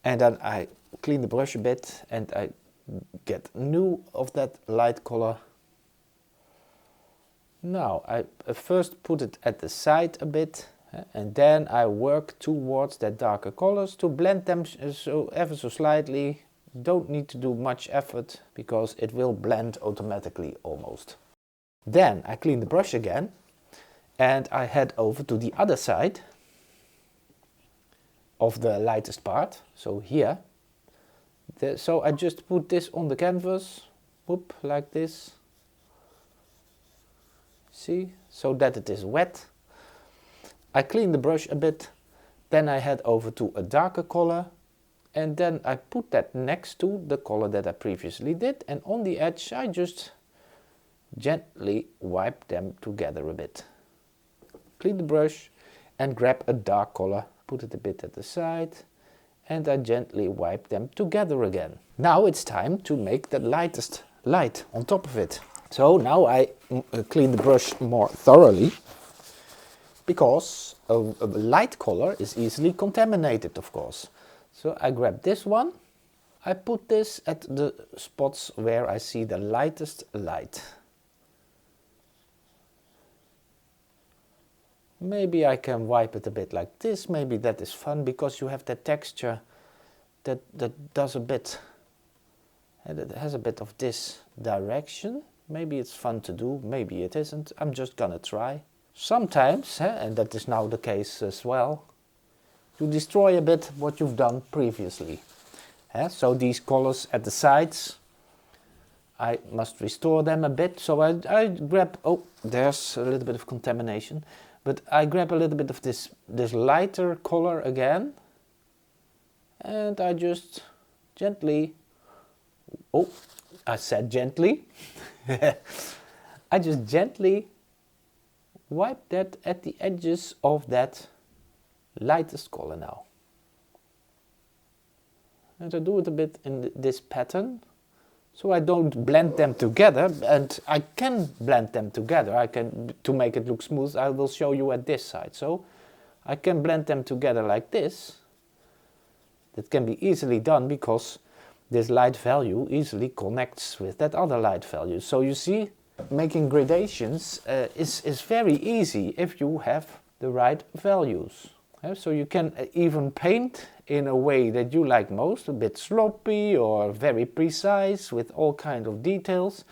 And then I clean the brush a bit and I get new of that light color. Now I first put it at the side a bit, and then I work towards that darker colors to blend them so ever so slightly. Don't need to do much effort because it will blend automatically almost. Then I clean the brush again and I head over to the other side of the lightest part, so here. So I just put this on the canvas, whoop, like this. See, so that it is wet. I clean the brush a bit, then I head over to a darker color, and then I put that next to the color that I previously did, and on the edge I just gently wipe them together a bit. Clean the brush and grab a dark color, put it a bit at the side, and I gently wipe them together again. Now it's time to make the lightest light on top of it. So now I clean the brush more thoroughly, because a light color is easily contaminated, of course. So I grab this one, I put this at the spots where I see the lightest light. Maybe I can wipe it a bit like this, maybe that is fun because you have that texture that does a bit, and it has a bit of this direction. Maybe it's fun to do, maybe it isn't. I'm just gonna try. Sometimes, and that is now the case as well, you destroy a bit what you've done previously. So these colors at the sides, I must restore them a bit. So I grab, oh, there's a little bit of contamination, but I grab a little bit of this lighter color again, and I just gently, oh, I said gently, I just gently wipe that at the edges of that lightest color now. And I do it a bit in this pattern, so I don't blend them together, and I can blend them together. I can, to make it look smooth, I will show you at this side. So I can blend them together like this. That can be easily done because this light value easily connects with that other light value. So you see, making gradations is very easy if you have the right values. So you can even paint in a way that you like most, a bit sloppy or very precise with all kind of details.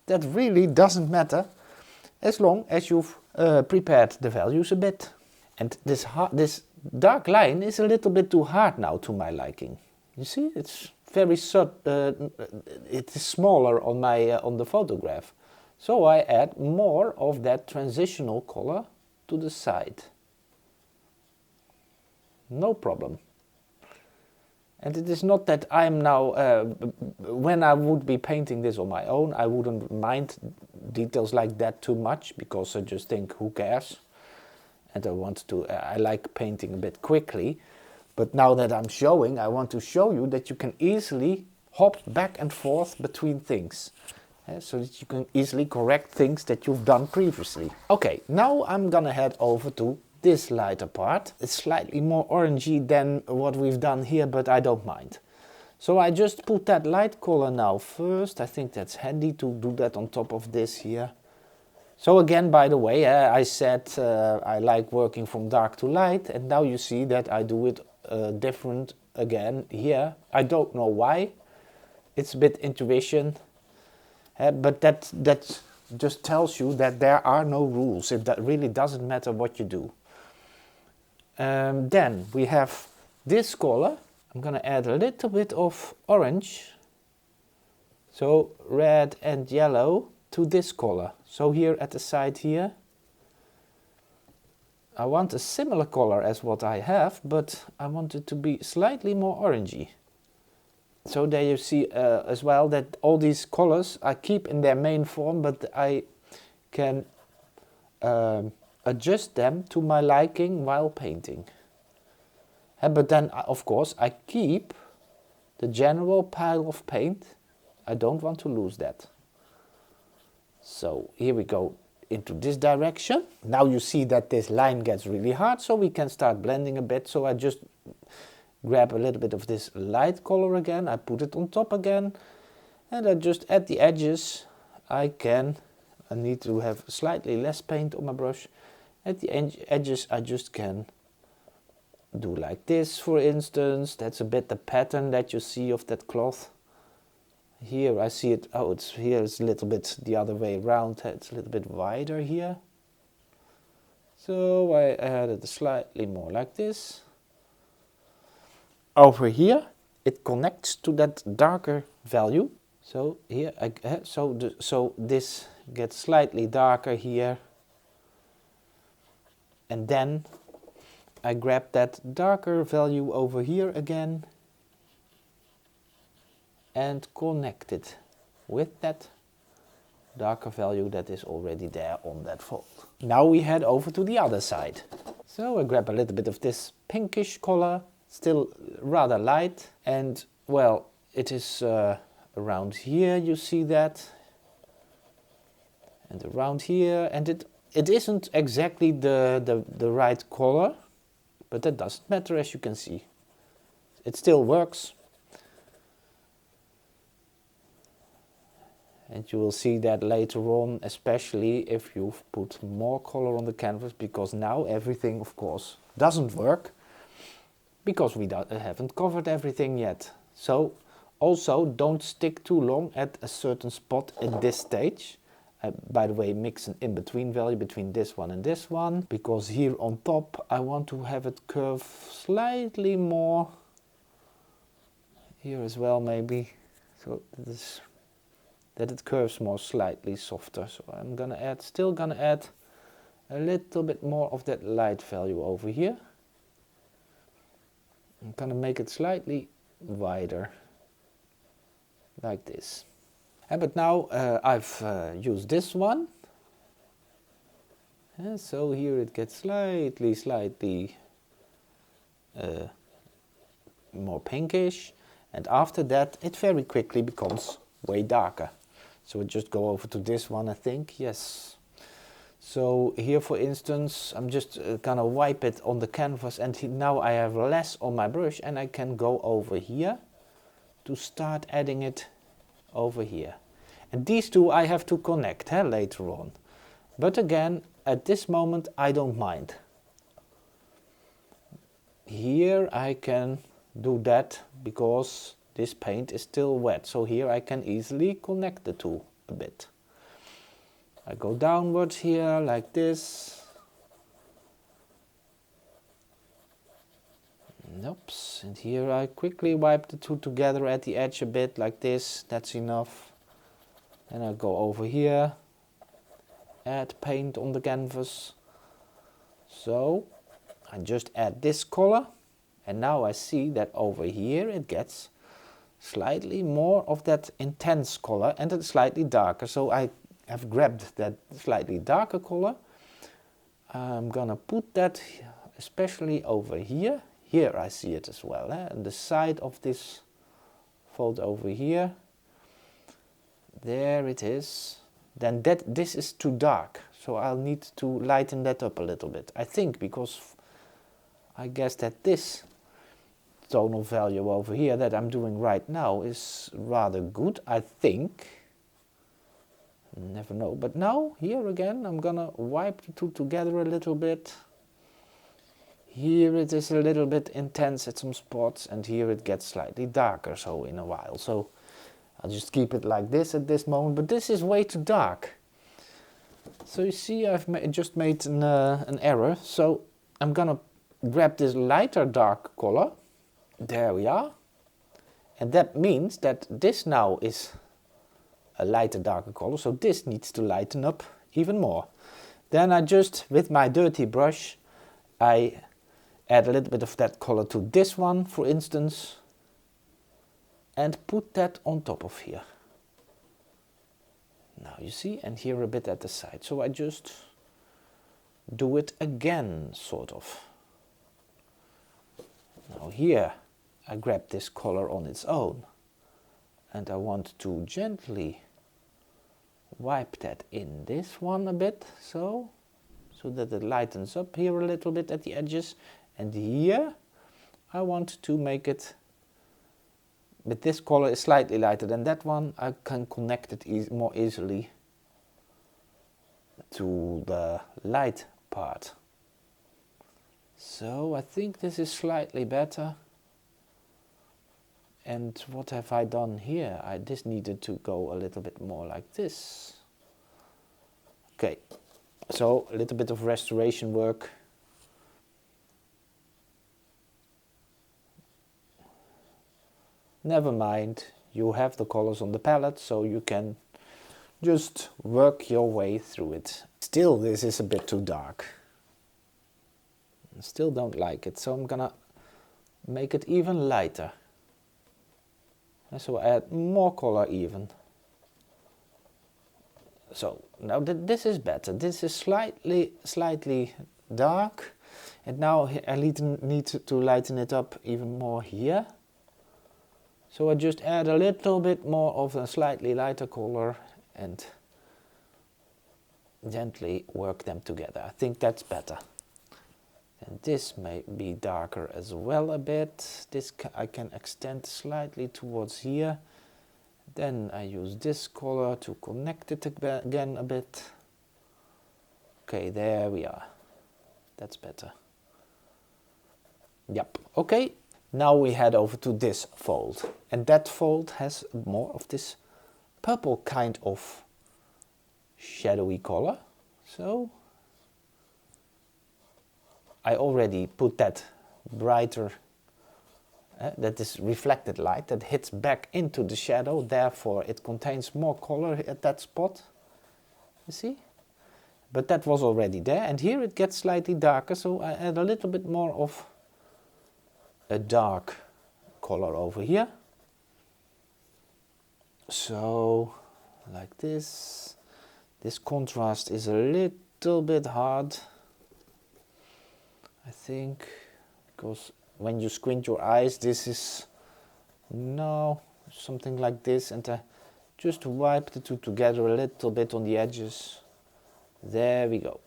That really doesn't matter as long as you've prepared the values a bit. And this dark line is a little bit too hard now to my liking. You see, it's very it is smaller on my on the photograph. So I add more of that transitional color to the side. No problem. And it is not that I'm now, when I would be painting this on my own, I wouldn't mind details like that too much, because I just think, who cares? And I like painting a bit quickly. But now that I'm showing, I want to show you that you can easily hop back and forth between things. So that you can easily correct things that you've done previously. Okay, now I'm gonna head over to this lighter part. It's slightly more orangey than what we've done here, but I don't mind. So I just put that light color now first. I think that's handy to do that on top of this here. So again, by the way, I said I like working from dark to light, and now you see that I do it different again here. I don't know why. It's a bit intuition, but that just tells you that there are no rules. It really doesn't matter what you do. Then we have this color. I'm gonna add a little bit of orange, so red and yellow, to this color. So here at the side here, I want a similar color as what I have, but I want it to be slightly more orangey. So there you see as well that all these colors I keep in their main form, but I can adjust them to my liking while painting. But then of course I keep the general pile of paint. I don't want to lose that. So here we go into this direction. Now you see that this line gets really hard, so we can start blending a bit. So I just grab a little bit of this light color again, I put it on top again, and I just at the edges I need to have slightly less paint on my brush. At the edges I just can do like this, for instance. That's a bit the pattern that you see of that cloth. Here I see it, oh, it's a little bit the other way around, it's a little bit wider here. So I added slightly more like this. Over here it connects to that darker value. So here, so this gets slightly darker here. And then I grab that darker value over here again and connect it with that darker value that is already there on that fold. Now we head over to the other side. So I grab a little bit of this pinkish color, still rather light, and well, it is around here, you see that, and around here, and it isn't exactly the right color, but that doesn't matter, as you can see. It still works. And you will see that later on, especially if you've put more color on the canvas, because now everything, of course, doesn't work, because we haven't covered everything yet. So also don't stick too long at a certain spot at this stage. By the way, mix an in-between value between this one and this one, because here on top I want to have it curve slightly more Here as well maybe, so that it curves more slightly softer. So I'm gonna add, still gonna add a little bit more of that light value over here. I'm gonna make it slightly wider, like this. But now I've used this one. So here it gets slightly more pinkish, and after that it very quickly becomes way darker. So we just go over to this one, I think, yes. So here, for instance, I'm just gonna wipe it on the canvas, and now I have less on my brush, and I can go over here to start adding it over here. And these two I have to connect later on. But again, at this moment I don't mind. Here I can do that because this paint is still wet, so here I can easily connect the two a bit. I go downwards here like this. Oops, and here I quickly wipe the two together at the edge a bit like this, that's enough. Then I go over here, add paint on the canvas. So I just add this color, and now I see that over here it gets slightly more of that intense color and it's slightly darker. So I have grabbed that slightly darker color. I'm gonna put that especially over here. Here I see it as well, and the side of this fold over here. There it is. Then this is too dark, so I'll need to lighten that up a little bit. I think because I guess that this tonal value over here that I'm doing right now is rather good, I think. Never know. But now, here again, I'm gonna wipe the two together a little bit. Here it is a little bit intense at some spots, and here it gets slightly darker so in a while. So I'll just keep it like this at this moment, but this is way too dark. So you see, I've just made an error. So I'm gonna grab this lighter dark color. There we are. And that means that this now is a lighter darker color, so this needs to lighten up even more. Then I just, with my dirty brush, I add a little bit of that color to this one, for instance, and put that on top of here. Now you see, and here a bit at the side. So I just do it again, sort of. Now here I grab this color on its own, and I want to gently wipe that in this one a bit, so that it lightens up here a little bit at the edges. And here I want to make it, but this color is slightly lighter than that one. I can connect it more easily to the light part. So I think this is slightly better. And what have I done here? This needed to go a little bit more like this. Okay, so a little bit of restoration work. Never mind, you have the colors on the palette, so you can just work your way through it. Still, this is a bit too dark. I still don't like it, so I'm gonna make it even lighter. And so add more color even. So now this is better. This is slightly dark, and now I need to lighten it up even more here. So I just add a little bit more of a slightly lighter color and gently work them together. I think that's better. And this may be darker as well a bit. This I can extend slightly towards here. Then I use this color to connect it again a bit. Okay, there we are. That's better. Yep, okay. Now we head over to this fold. And that fold has more of this purple kind of shadowy color. So I already put that brighter that is reflected light that hits back into the shadow, therefore it contains more color at that spot. You see? But that was already there, and here it gets slightly darker, so I add a little bit more of a dark color over here. So, like this. This contrast is a little bit hard, I think, because when you squint your eyes, this is, no, something like this, and I just wipe the two together a little bit on the edges. There we go.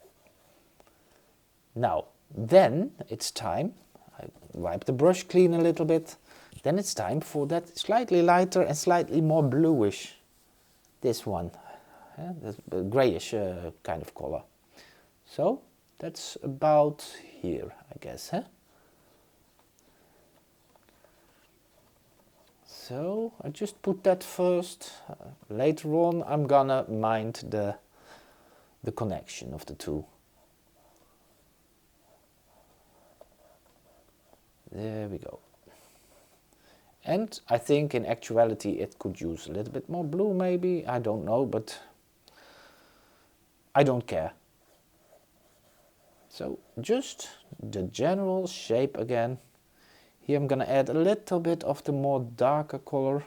Now, then it's time, I wipe the brush clean a little bit, then it's time for that slightly lighter and slightly more bluish, this one, the grayish kind of color. So, that's about here, I guess. So, I just put that first. Later on, I'm gonna mind the connection of the two. There we go. And I think in actuality it could use a little bit more blue maybe, I don't know, but I don't care. So just the general shape again. Here I'm gonna add a little bit of the more darker color,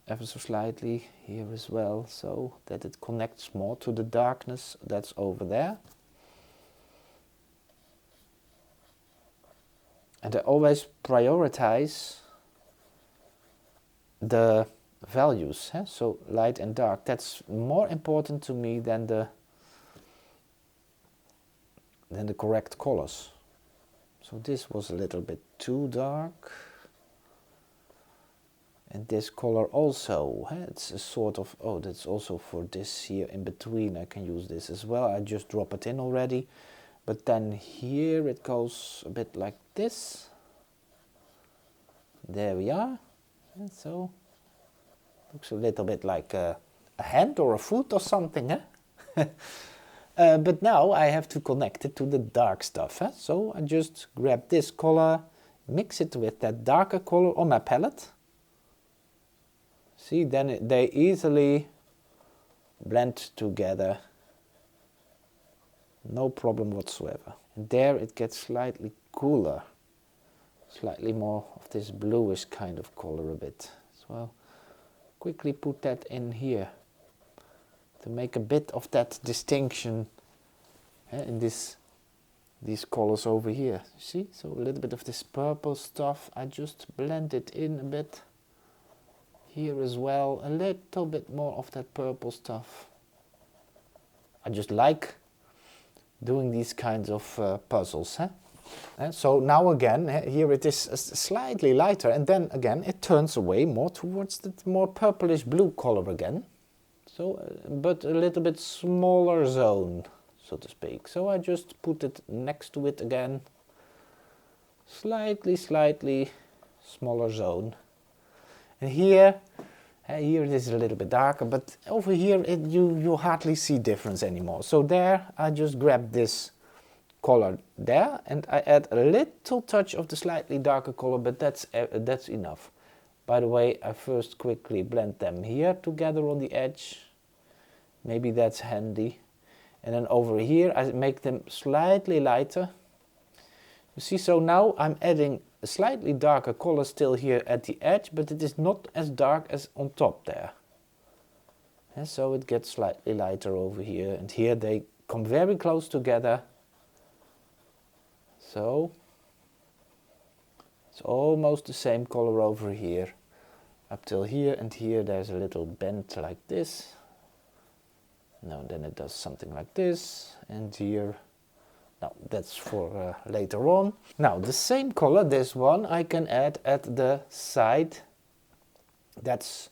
ever so slightly here as well, so that it connects more to the darkness that's over there. And I always prioritize the values, so light and dark. That's more important to me than the correct colors. So this was a little bit too dark. And this color also, it's a sort of, oh, that's also for this here in between. I can use this as well. I just drop it in already. But then here it goes a bit like this. There we are. And so, looks a little bit like a hand or a foot or something. But now I have to connect it to the dark stuff. So I just grab this color, mix it with that darker color on my palette. See, then they easily blend together. No problem whatsoever. And there it gets slightly cooler. Slightly more of this bluish kind of color a bit. So I'll quickly put that in here to make a bit of that distinction in these colors over here. See? So a little bit of this purple stuff, I just blend it in a bit. Here as well, a little bit more of that purple stuff. I just like doing these kinds of puzzles. So now again, here it is slightly lighter, and then again it turns away more towards the more purplish blue color again. So, but a little bit smaller zone, so to speak. So I just put it next to it again. Slightly smaller zone. And here it is a little bit darker, but over here you hardly see difference anymore. So there I just grab this color there and I add a little touch of the slightly darker color, but that's enough. By the way, I first quickly blend them here together on the edge. Maybe that's handy. And then over here I make them slightly lighter. You see, so now I'm adding a slightly darker color still here at the edge, but it is not as dark as on top there. And so it gets slightly lighter over here, and here they come very close together. So it's almost the same color over here. Up till here, and here there's a little bend like this. Now then it does something like this, and here, now that's for later on. Now the same color, this one, I can add at the side. That's,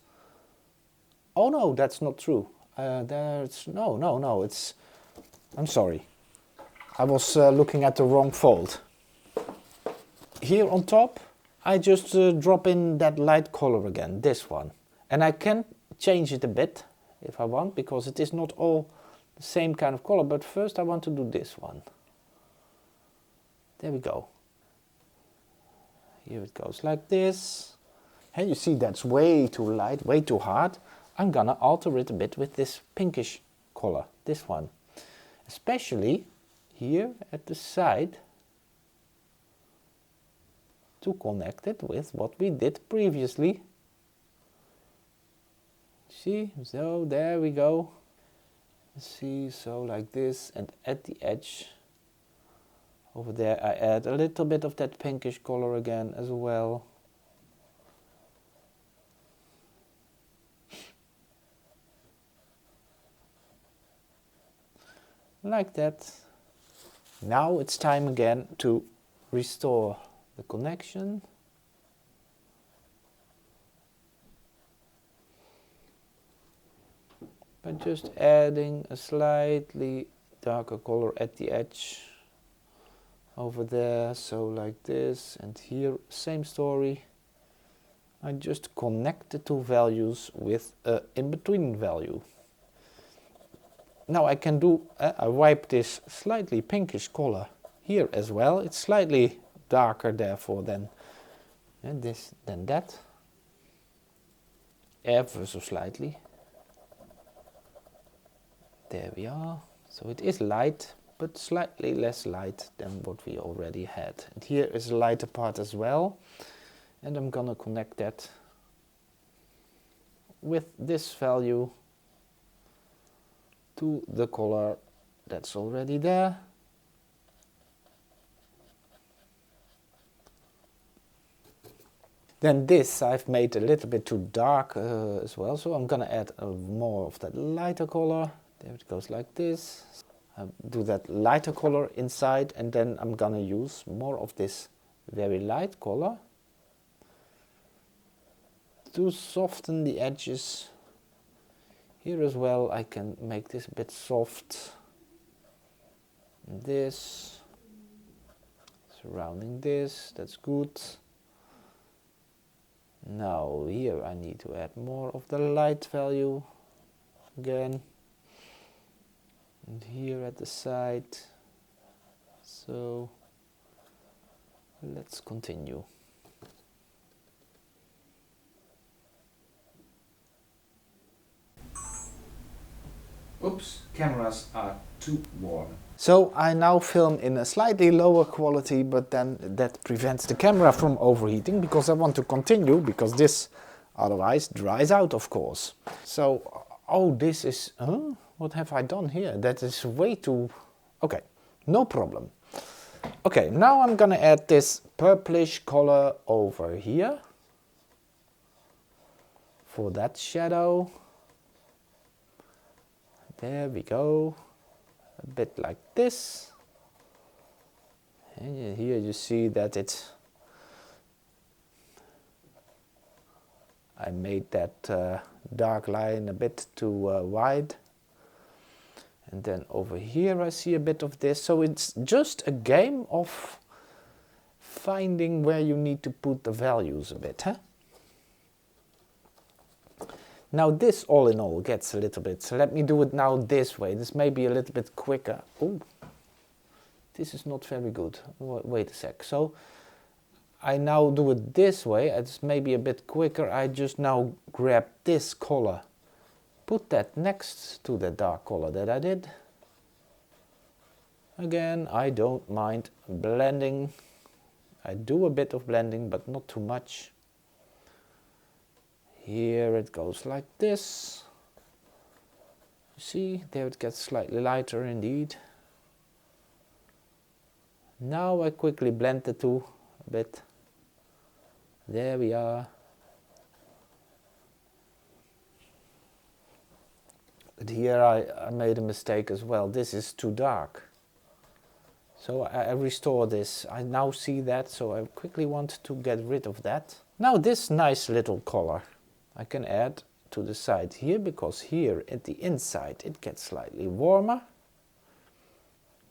oh no, that's not true. There's, no, it's, I'm sorry. I was looking at the wrong fold. Here on top, I just drop in that light color again, this one. And I can change it a bit if I want, because it is not all the same kind of color, but first I want to do this one. There we go. Here it goes like this. And you see that's way too light, way too hard. I'm gonna alter it a bit with this pinkish color, this one. Especially here at the side, to connect it with what we did previously. See, so there we go. See, so like this, and at the edge over there I add a little bit of that pinkish color again as well. Like that. Now it's time again to restore the connection. By just adding a slightly darker color at the edge over there, so like this, and here same story. I just connect the two values with a in-between value. Now I can do, I wipe this slightly pinkish color here as well. It's slightly darker therefore than this, than that. Ever so slightly. There we are. So it is light, but slightly less light than what we already had. And here is a lighter part as well. And I'm gonna connect that with this value to the color that's already there. Then this I've made a little bit too dark as well, so I'm gonna add more of that lighter color. There it goes like this. I do that lighter color inside, and then I'm gonna use more of this very light color to soften the edges. Here as well I can make this a bit soft. This, surrounding this, that's good. Now here I need to add more of the light value again. And here at the side. So let's continue. Oops, cameras are too warm. So I now film in a slightly lower quality, but then that prevents the camera from overheating, because I want to continue, because this otherwise dries out, of course. So, oh, this is, what have I done here? That is way too, okay, no problem. Okay, now I'm gonna add this purplish color over here for that shadow. There we go, a bit like this. And here you see that I made that dark line a bit too wide. And then over here I see a bit of this. So it's just a game of finding where you need to put the values a bit, huh? Now this all in all gets a little bit, so let me do it now this way. This may be a little bit quicker. Oh, this is not very good. Wait a sec. So I now do it this way. It's maybe a bit quicker. I just now grab this color, put that next to the dark color that I did. Again, I don't mind blending. I do a bit of blending, but not too much. Here it goes like this. You see, there it gets slightly lighter indeed. Now I quickly blend the two a bit. There we are. But here I made a mistake as well. This is too dark. So I restore this. I now see that, so I quickly want to get rid of that. Now this nice little color I can add to the side here, because here at the inside it gets slightly warmer.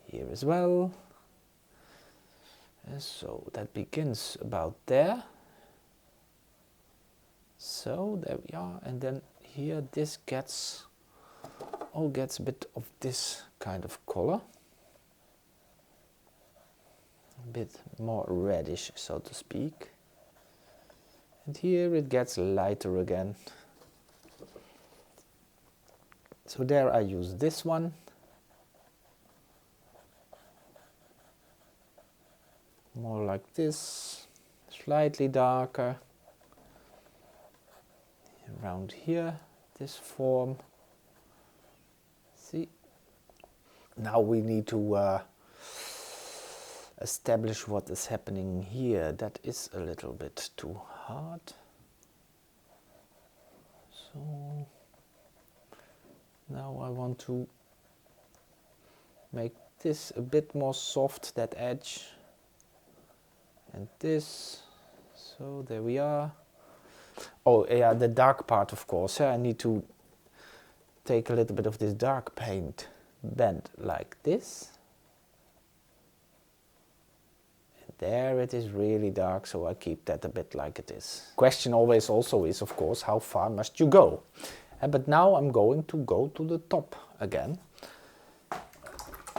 Here as well. And so that begins about there. So there we are, and then here this gets a bit of this kind of color. A bit more reddish, so to speak. And here it gets lighter again. So there I use this one. More like this, slightly darker. Around here, this form. See? Now we need to establish what is happening here. That is a little bit too hard. So now I want to make this a bit more soft, that edge. And this. So there we are. Oh yeah, the dark part, of course. I need to take a little bit of this dark paint, bend like this. And there it is really dark, so I keep that a bit like it is. Question always also is, of course, how far must you go? But now I'm going to go to the top again.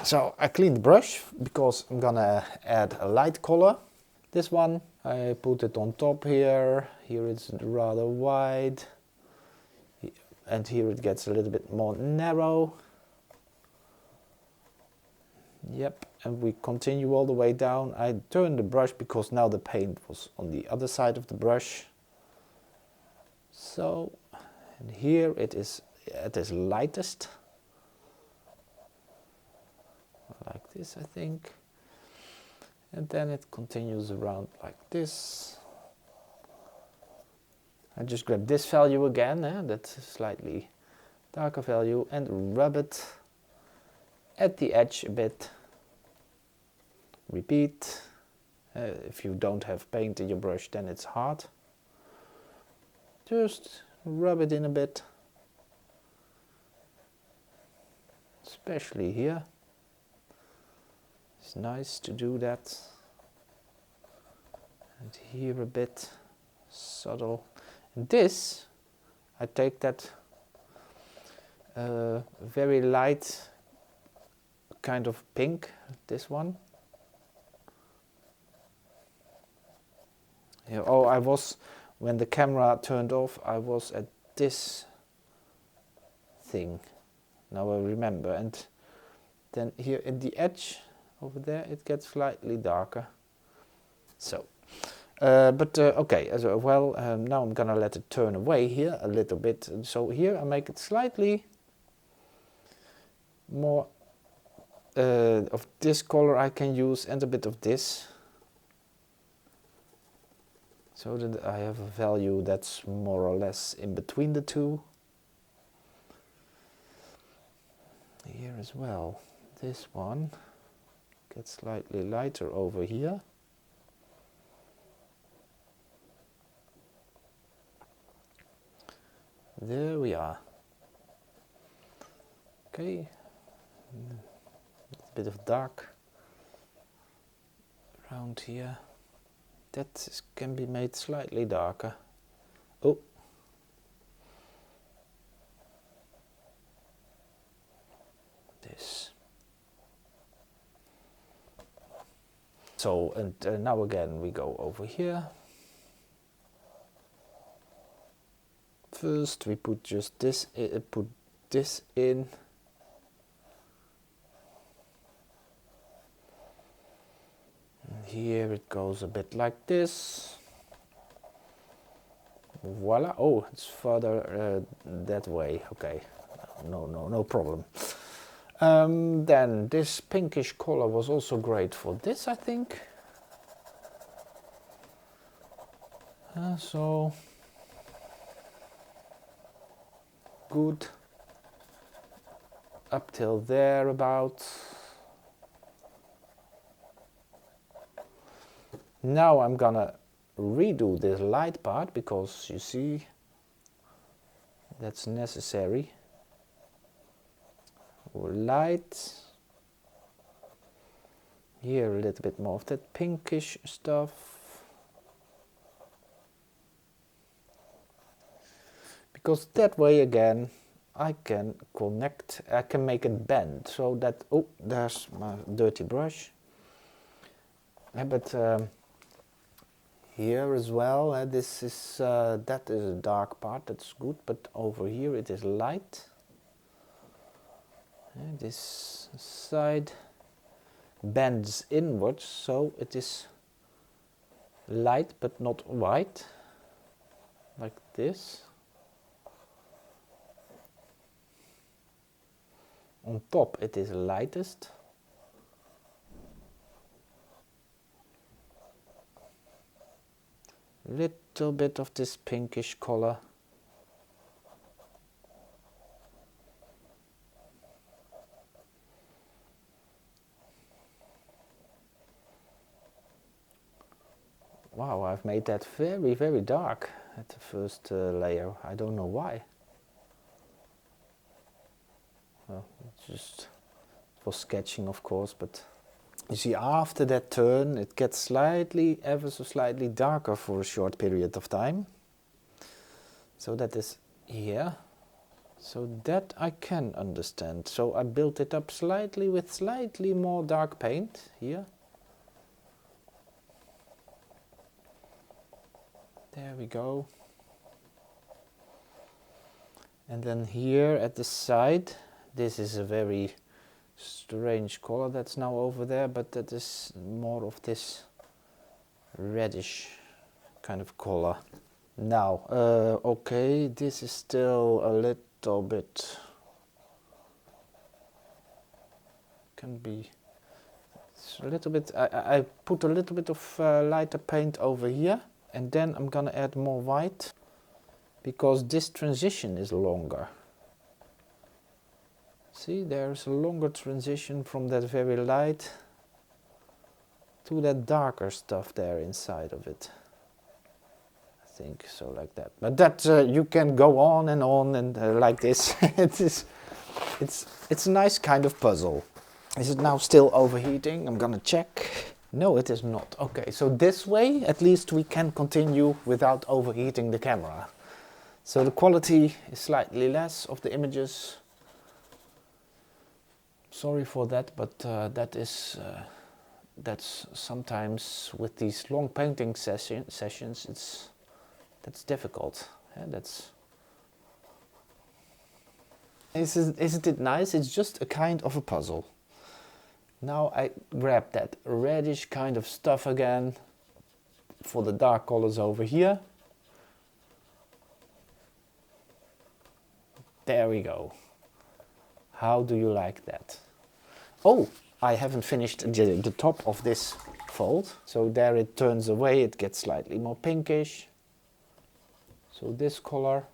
So I clean the brush because I'm gonna add a light color. This one, I put it on top here. Here it's rather wide. And here it gets a little bit more narrow. Yep, and we continue all the way down. I turn the brush because now the paint was on the other side of the brush. So, and here it is at its lightest. Like this, I think. And then it continues around like this. I just grab this value again, that's a slightly darker value, and rub it at the edge a bit. Repeat. If you don't have paint in your brush, then it's hard. Just rub it in a bit. Especially here. It's nice to do that. And here a bit subtle. And this, I take that very light kind of pink, this one. Yeah, oh, I was, when the camera turned off, I was at this thing. Now I remember. And then here at the edge, over there, it gets slightly darker. So, okay, as well, now I'm gonna let it turn away here a little bit. So here I make it slightly more of this color I can use and a bit of this. So that I have a value that's more or less in between the two. Here as well, this one gets slightly lighter over here. There we are. Okay, a bit of dark around here. That can be made slightly darker. Oh. This. So, and now again we go over here. First we put just this, put this in. And here it goes a bit like this. Voila! Oh, it's further that way. Okay, no problem. Then this pinkish color was also great for this, I think. So good up till there about. Now I'm gonna redo this light part because you see that's necessary. Light. Here a little bit more of that pinkish stuff. Because that way again I can connect, I can make it bend so that, oh, there's my dirty brush. But Here as well, this is that is a dark part, that's good, but over here it is light. This side bends inwards, so it is light but not white, like this. On top it is lightest. Little bit of this pinkish color. Wow, I've made that very, very dark at the first layer. I don't know why. Well, it's just for sketching, of course, but you see, after that turn, it gets slightly, ever so slightly darker for a short period of time. So that is here. So that I can understand. So I built it up slightly with slightly more dark paint here. There we go. And then here at the side, this is a very strange color that's now over there, but that is more of this reddish kind of color. Now, okay, this is still a little bit, can be, it's a little bit, I put a little bit of lighter paint over here, and then I'm gonna add more white, because this transition is longer. See, there's a longer transition from that very light to that darker stuff there inside of it. I think so, like that. But that you can go on and like this. It's a nice kind of puzzle. Is it now still overheating? I'm gonna check. No, it is not. Okay, so this way at least we can continue without overheating the camera. So the quality is slightly less of the images. Sorry for that, but that's sometimes with these long painting sessions, that's difficult. Yeah, isn't it nice? It's just a kind of a puzzle. Now I grab that reddish kind of stuff again for the dark colors over here. There we go. How do you like that? Oh, I haven't finished the top of this fold. So there it turns away, it gets slightly more pinkish. So this color,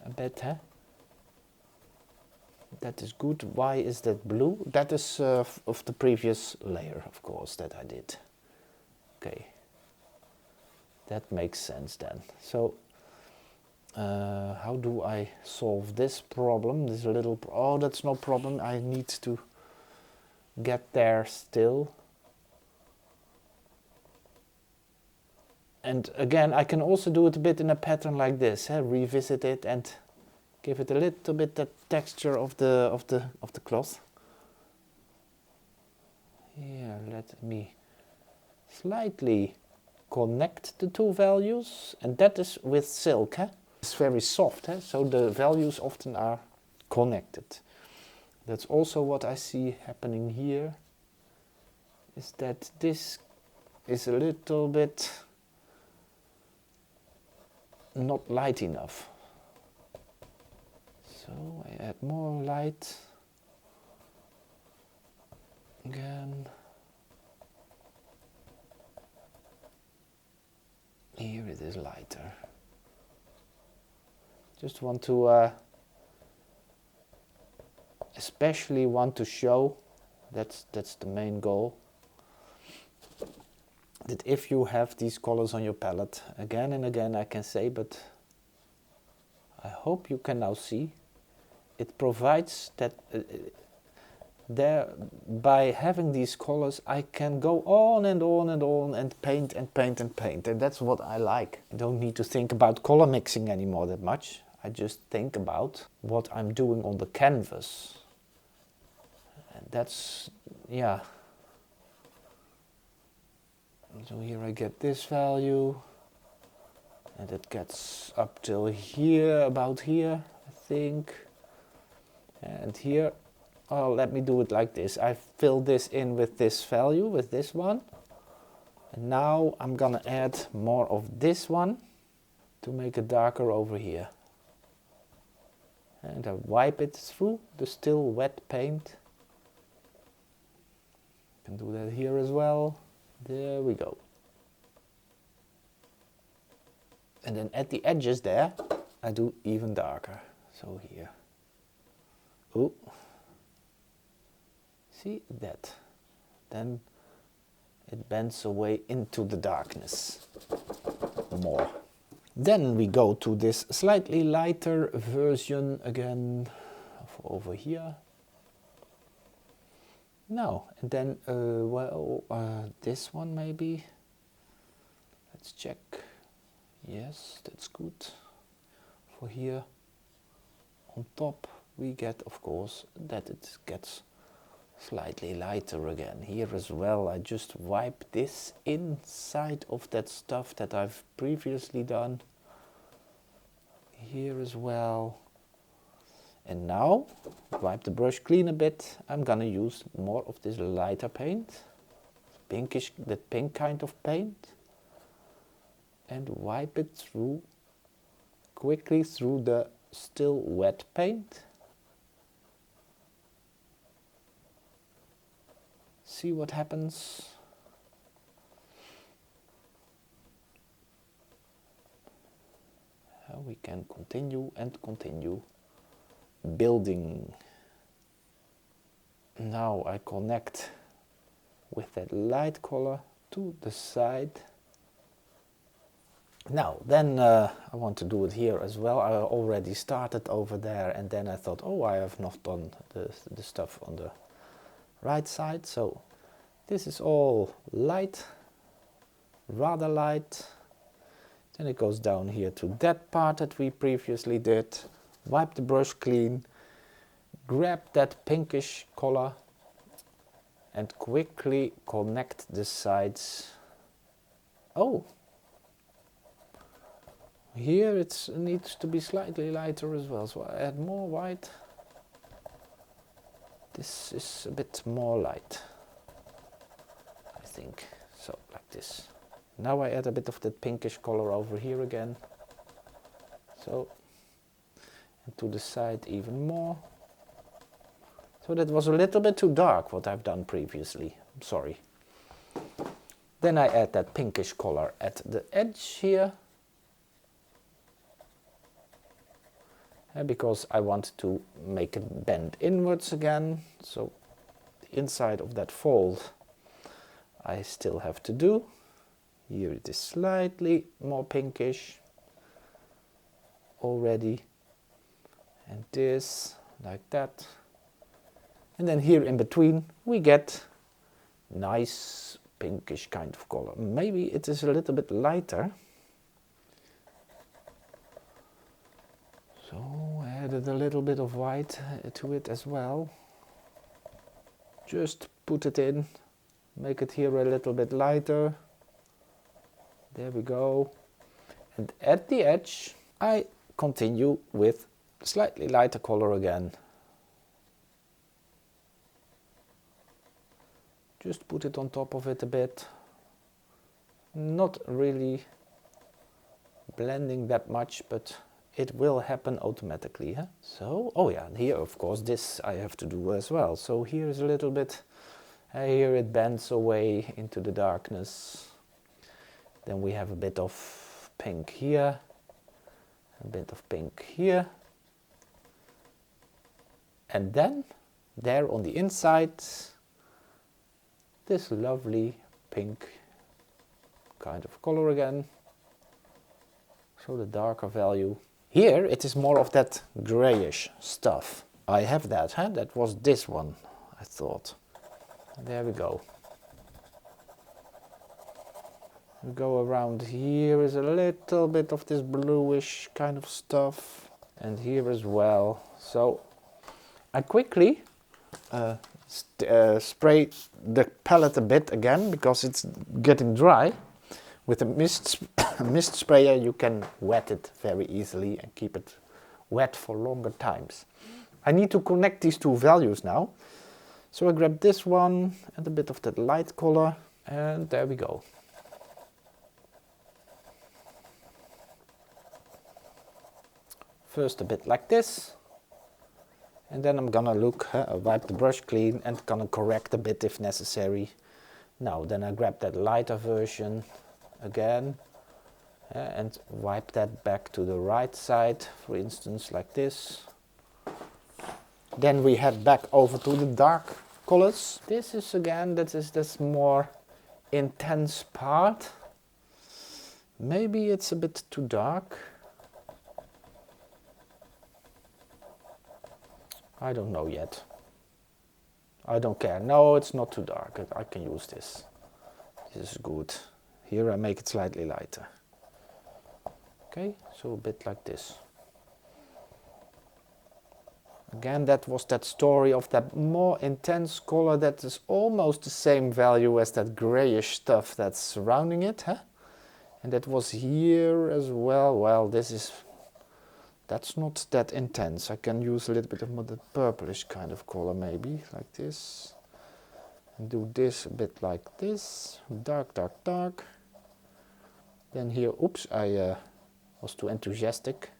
a bit, huh? That is good. Why is that blue? That is of the previous layer, of course, that I did. Okay, that makes sense then. So how do I solve this problem? This little, oh, that's no problem. I need to get there still. And again, I can also do it a bit in a pattern like this. Revisit it and give it a little bit that texture of the cloth. Here, let me slightly connect the two values, and that is with silk. It's very soft, so the values often are connected. That's also what I see happening here, is that this is a little bit not light enough. So I add more light again. Here it is lighter. Just want to especially want to show, that's the main goal, that if you have these colors on your palette, again and again I can say, but I hope you can now see, it provides that there, by having these colors I can go on and on and on and paint and paint and paint, and that's what I like. I don't need to think about color mixing anymore that much. I just think about what I'm doing on the canvas. And that's, yeah. So here I get this value, and it gets up till here, about here, I think. And here, oh, let me do it like this. I fill this in with this value, with this one. And now I'm gonna add more of this one to make it darker over here. And I wipe it through the still wet paint. Can do that here as well. There we go. And then at the edges there, I do even darker. So here. Oh, see that? Then it bends away into the darkness more. Then we go to this slightly lighter version again of over here. Now, and then, this one maybe. Let's check. Yes, that's good. For here, on top, we get, of course, that it gets slightly lighter again. Here as well, I just wipe this inside of that stuff that I've previously done. Here as well. And now, wipe the brush clean a bit. I'm gonna use more of this lighter paint. Pinkish, that pink kind of paint. And wipe it through, quickly through the still wet paint. See what happens. We can continue and continue building. Now I connect with that light color to the side. Now then I want to do it here as well. I already started over there, and then I thought, oh, I have not done the stuff on the right side. So this is all light, rather light. Then it goes down here to that part that we previously did. Wipe the brush clean, grab that pinkish color and quickly connect the sides. Oh, here it needs to be slightly lighter as well, so I add more white. This is a bit more light, I think, so like this. Now I add a bit of that pinkish color over here again. So, and to the side even more. So that was a little bit too dark what I've done previously, I'm sorry. Then I add that pinkish color at the edge here. Because I want to make it bend inwards again. So the inside of that fold I still have to do. Here it is slightly more pinkish already. And this, like that. And then here in between we get nice pinkish kind of color. Maybe it is a little bit lighter. So I added a little bit of white to it as well. Just put it in, make it here a little bit lighter. There we go. And at the edge I continue with slightly lighter color again. Just put it on top of it a bit. Not really blending that much, but it will happen automatically. Huh? So, oh yeah, and here of course this I have to do as well. So here is a little bit, here it bends away into the darkness. Then we have a bit of pink here, a bit of pink here. And then, there on the inside, this lovely pink kind of color again. So the darker value. Here it is more of that grayish stuff. I have that, huh? That was this one, I thought. There we go. We go around here is a little bit of this bluish kind of stuff. And here as well. So I quickly spray the palette a bit again because it's getting dry. With a mist sprayer you can wet it very easily and keep it wet for longer times. I need to connect these two values now. So I grab this one and a bit of that light color, and there we go. First a bit like this, and then I'm gonna wipe the brush clean and gonna correct a bit if necessary. Now then I grab that lighter version again and wipe that back to the right side, for instance like this. Then we head back over to the dark colors. This is again, this more intense part. Maybe it's a bit too dark. I don't know yet. I don't care. No, it's not too dark. I can use this. This is good. Here I make it slightly lighter. Okay, so a bit like this. Again, that was that story of that more intense color that is almost the same value as that grayish stuff that's surrounding it. And that was here as well. Well, that's not that intense. I can use a little bit of the purplish kind of color maybe, like this. And do this a bit like this. Dark, dark, dark. Then here, oops, I was too enthusiastic.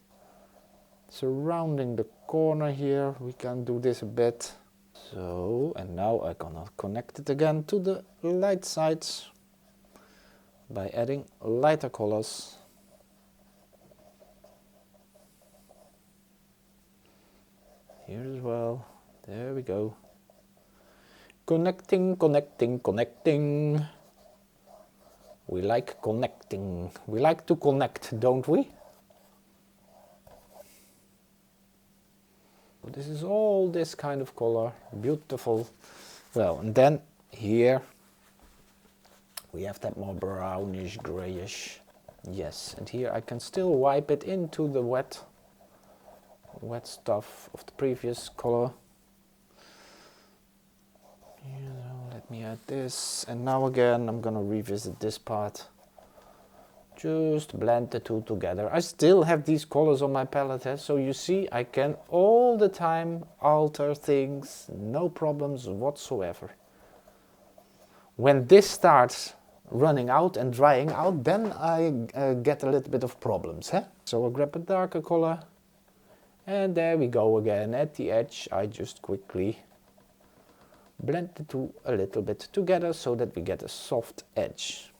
Surrounding the corner here, we can do this a bit. So, and now I'm gonna connect it again to the light sides by adding lighter colors. Here as well. There we go. Connecting, connecting, connecting. We like connecting. We like to connect, don't we? This is all this kind of color, beautiful. Well, and then here we have that more brownish, grayish. Yes, and here I can still wipe it into the wet stuff of the previous color. Let me add this, and now again I'm gonna revisit this part. Just blend the two together. I still have these colors on my palette, so you see I can all the time alter things, no problems whatsoever. When this starts running out and drying out, then I get a little bit of problems. So I grab a darker color, and there we go again. At the edge I just quickly blend the two a little bit together so that we get a soft edge.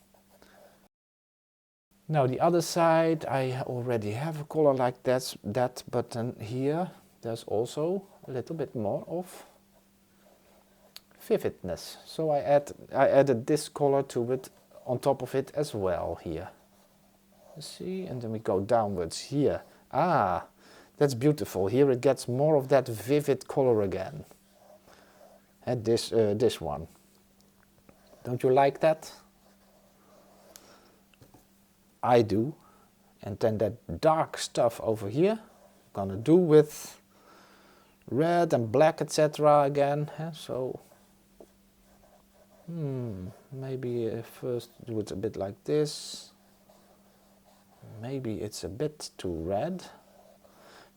Now the other side, I already have a color like that, but then here there's also a little bit more of vividness. So I added this color to it on top of it as well here. You see, and then we go downwards here. Ah, that's beautiful. Here it gets more of that vivid color again. And this one. Don't you like that? I do. And then that dark stuff over here, I'm gonna do with red and black, etc. again. So maybe first do it a bit like this. Maybe it's a bit too red,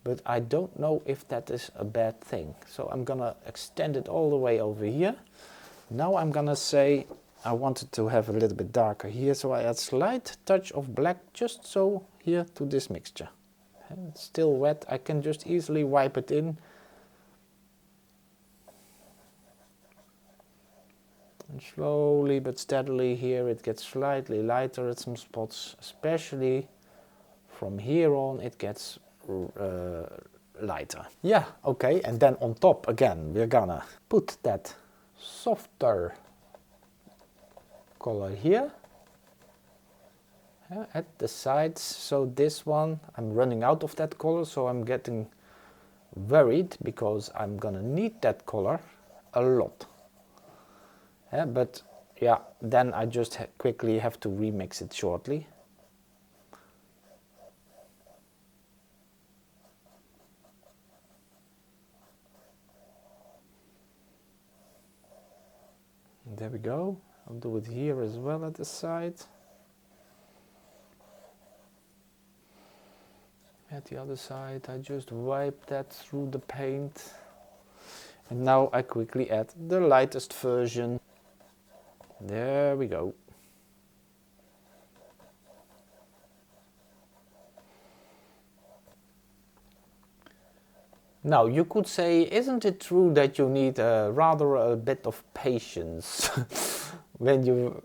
but I don't know if that is a bad thing. So I'm gonna extend it all the way over here. Now I'm gonna say I wanted to have a little bit darker here, so I add slight touch of black just so here to this mixture. And it's still wet, I can just easily wipe it in. And slowly but steadily here it gets slightly lighter at some spots, especially from here on it gets lighter. Yeah, okay, and then on top again we're gonna put that softer color here at the sides. So this one, I'm running out of that color, so I'm getting worried because I'm gonna need that color a lot. But yeah, then I just quickly have to remix it shortly. There we go. I'll do it here as well at the side. At the other side, I just wipe that through the paint. And now I quickly add the lightest version. There we go. Now you could say, isn't it true that you need rather a bit of patience when you're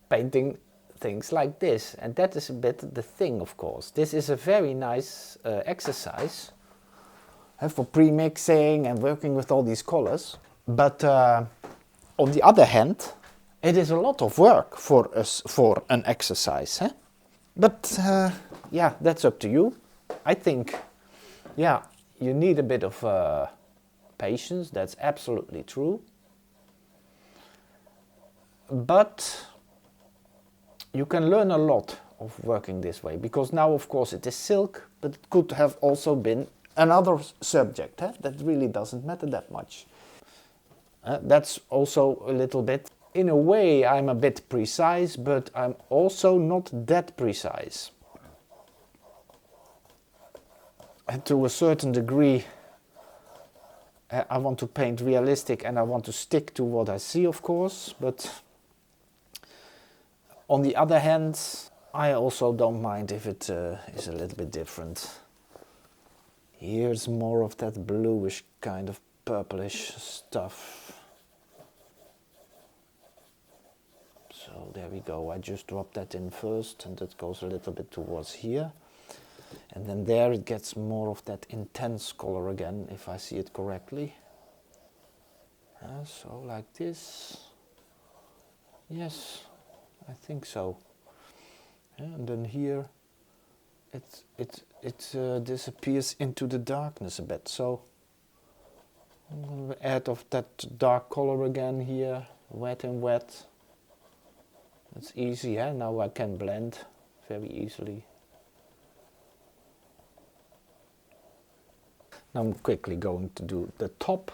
painting things like this? And that is a bit the thing, of course. This is a very nice exercise for pre-mixing and working with all these colors. But on the other hand, it is a lot of work for us for an exercise. But yeah, that's up to you. I think, yeah, you need a bit of patience, that's absolutely true. But you can learn a lot of working this way, because now of course it is silk, but it could have also been another subject. That really doesn't matter that much. That's also a little bit, in a way I'm a bit precise, but I'm also not that precise. And to a certain degree, I want to paint realistic and I want to stick to what I see, of course, but on the other hand, I also don't mind if it is a little bit different. Here's more of that bluish kind of purplish stuff. So there we go, I just drop that in first and that goes a little bit towards here. And then there it gets more of that intense color again, if I see it correctly. So like this. Yes, I think so. And then here it disappears into the darkness a bit. So I'm going to add of that dark color again here, wet and wet. It's easy, now I can blend very easily. Now I'm quickly going to do the top.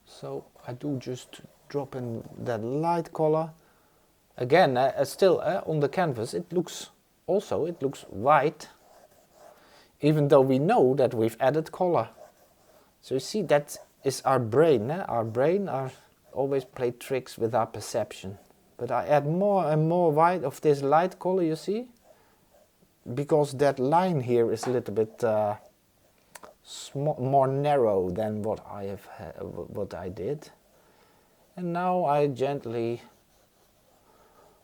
So I do just drop in that light color. Again, still on the canvas it looks white, even though we know that we've added color. So you see, that is our brain. Our brain always play tricks with our perception. But I add more and more white of this light color, you see, because that line here is a little bit more narrow than what I did. And now I gently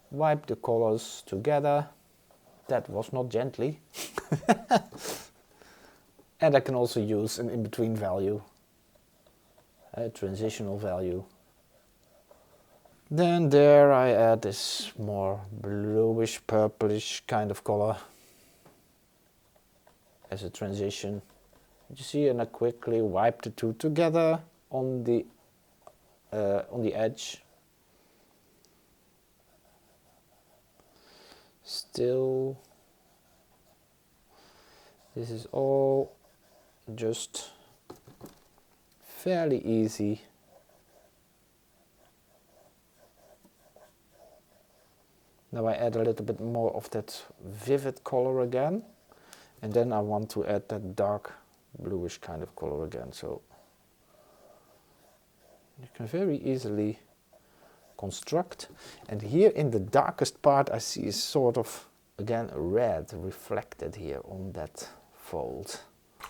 wipe the colors together. That was not gently. And I can also use an in-between value, a transitional value. Then there I add this more bluish purplish kind of color as a transition. You see, and I quickly wipe the two together on the edge. Still, this is all just fairly easy. Now I add a little bit more of that vivid color again, and then I want to add that dark bluish kind of color again. So you can very easily construct. And here in the darkest part I see is sort of, again, red reflected here on that fold.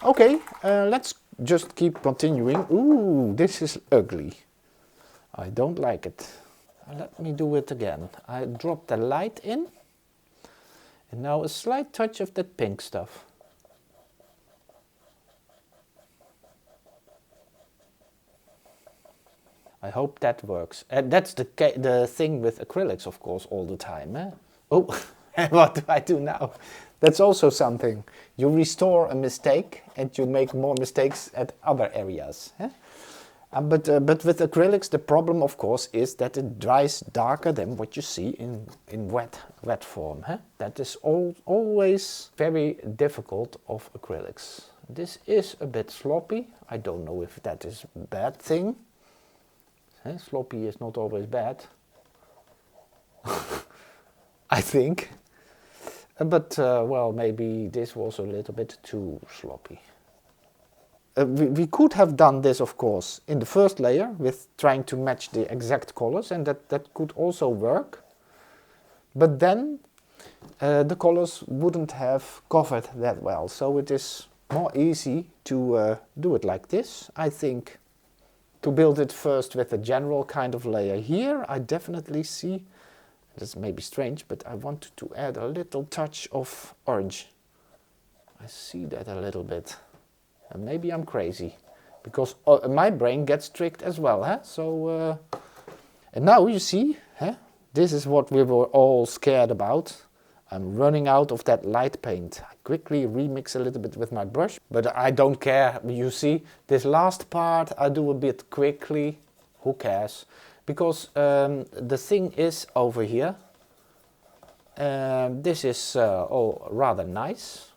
Okay, let's just keep continuing. Ooh, this is ugly. I don't like it. Let me do it again. I drop the light in, and now a slight touch of that pink stuff. I hope that works. And that's the thing with acrylics, of course, all the time. Oh, what do I do now? That's also something. You restore a mistake and you make more mistakes at other areas. But with acrylics, the problem, of course, is that it dries darker than what you see in wet form. That is always very difficult of acrylics. This is a bit sloppy. I don't know if that is a bad thing. Sloppy is not always bad, I think. But, well, maybe this was a little bit too sloppy. We could have done this, of course, in the first layer with trying to match the exact colors, and that could also work. But then the colors wouldn't have covered that well, so it is more easy to do it like this, I think. To build it first with a general kind of layer here, I definitely see, this may be strange, but I wanted to add a little touch of orange. I see that a little bit. And maybe I'm crazy, because my brain gets tricked as well. So, and now you see, this is what we were all scared about. I'm running out of that light paint. I quickly remix a little bit with my brush, but I don't care. You see, this last part I do a bit quickly. Who cares? Because the thing is over here. This is all rather nice.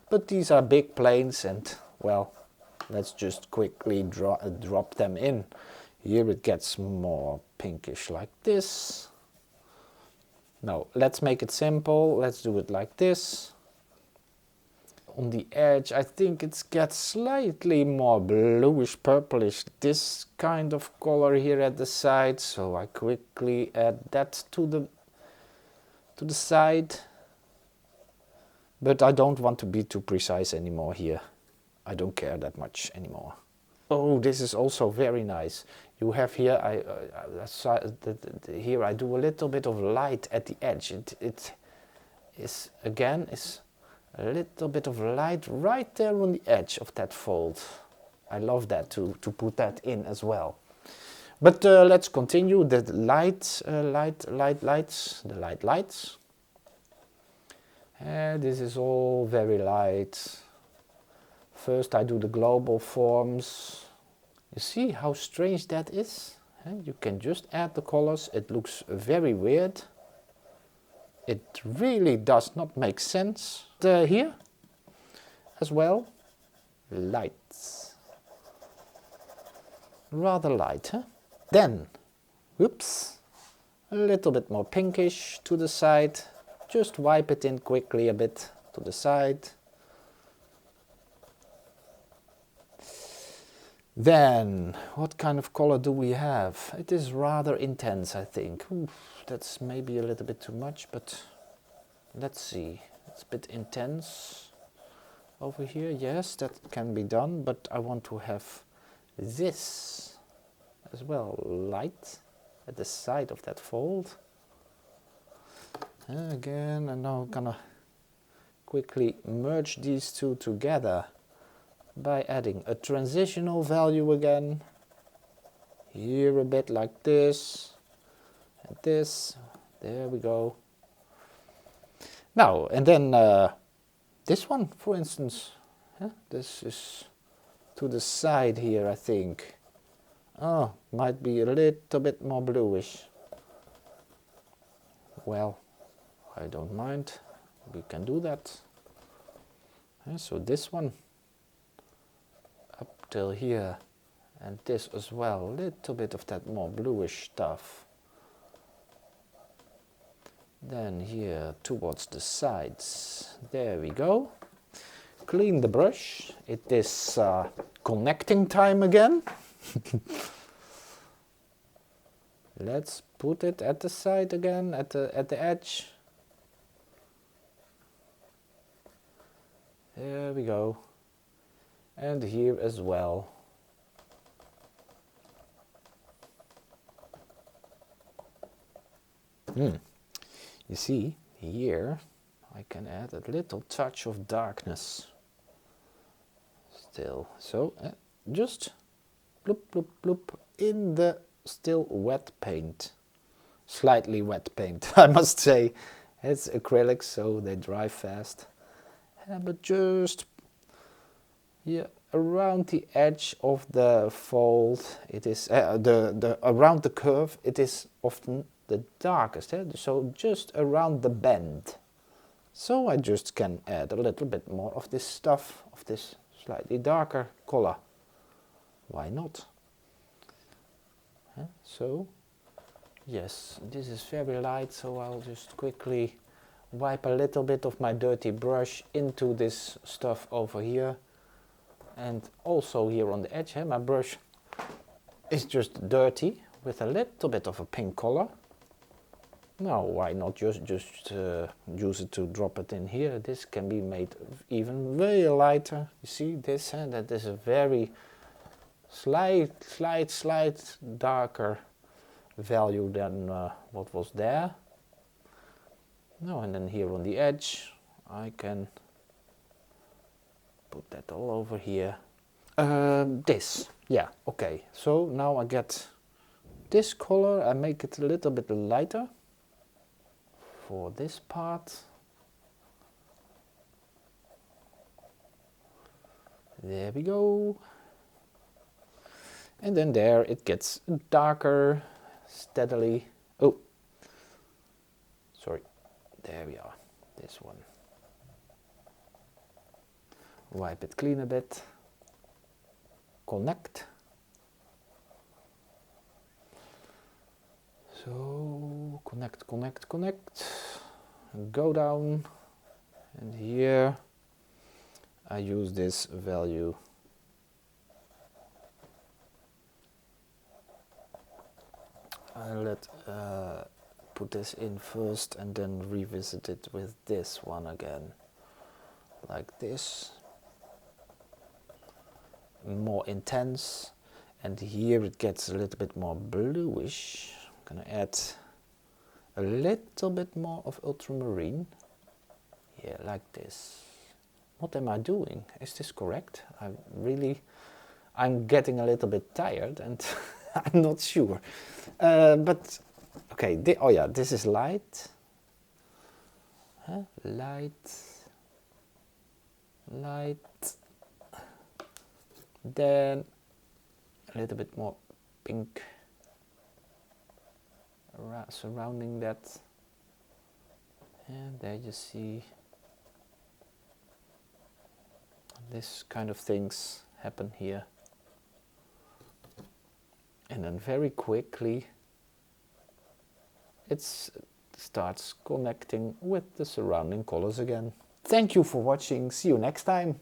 But these are big planes and, well, let's just quickly drop them in. Here it gets more pinkish like this. No, let's make it simple. Let's do it like this. On the edge, I think it gets slightly more bluish purplish, this kind of color here at the side. So I quickly add that to the side. But I don't want to be too precise anymore here. I don't care that much anymore. Oh, this is also very nice. You have here, here I do a little bit of light at the edge. It is, again, is a little bit of light right there on the edge of that fold. I love that, to put that in as well. But let's continue. The lights. This is all very light. First I do the global forms. You see how strange that is? You can just add the colors. It looks very weird. It really does not make sense. Here as well, lights. Rather light, Then, whoops, a little bit more pinkish to the side. Just wipe it in quickly a bit to the side. Then, what kind of color do we have? It is rather intense, I think. Oof, that's maybe a little bit too much, but let's see. It's a bit intense over here. Yes, that can be done, but I want to have this as well, light at the side of that fold. Again, I'm now gonna quickly merge these two together by adding a transitional value again. Here a bit like this, and this. There we go. Now, and then this one, for instance. This is to the side here, I think. Oh, might be a little bit more bluish. Well, I don't mind. We can do that. So this one up till here, and this as well, a little bit of that more bluish stuff. Then here towards the sides, there we go. Clean the brush. It is connecting time again. Let's put it at the side again, at the edge. There we go. And here as well. You see, here I can add a little touch of darkness still. So just bloop, bloop, bloop in the still wet paint. Slightly wet paint, I must say. It's acrylics, so they dry fast. But just here around the edge of the fold, it is around the curve, it is often the darkest. So just around the bend. So I just can add a little bit more of this stuff, of this slightly darker color. Why not? So, yes, this is very light, so I'll just quickly wipe a little bit of my dirty brush into this stuff over here. And also here on the edge, my brush is just dirty with a little bit of a pink color. Now, why not just use it to drop it in here? This can be made even way lighter. You see this? That is a very slight darker value than what was there. Now, and then here on the edge, I can put that all over here. This, yeah, okay. So now I get this color, I make it a little bit lighter for this part. There we go. And then there it gets darker steadily. Oh, sorry. There we are. This one. Wipe it clean a bit. Connect. So connect, connect, connect. Go down. And here I use this value. Let's put this in first and then revisit it with this one again. Like this. More intense. And here it gets a little bit more bluish. I'm gonna add a little bit more of ultramarine. Yeah, like this. What am I doing? Is this correct? I'm getting a little bit tired and I'm not sure. But okay, oh yeah, this is light. Light. Light. Then a little bit more pink surrounding that. And there you see this kind of things happen here. And then very quickly it starts connecting with the surrounding colors again. Thank you for watching. See you next time.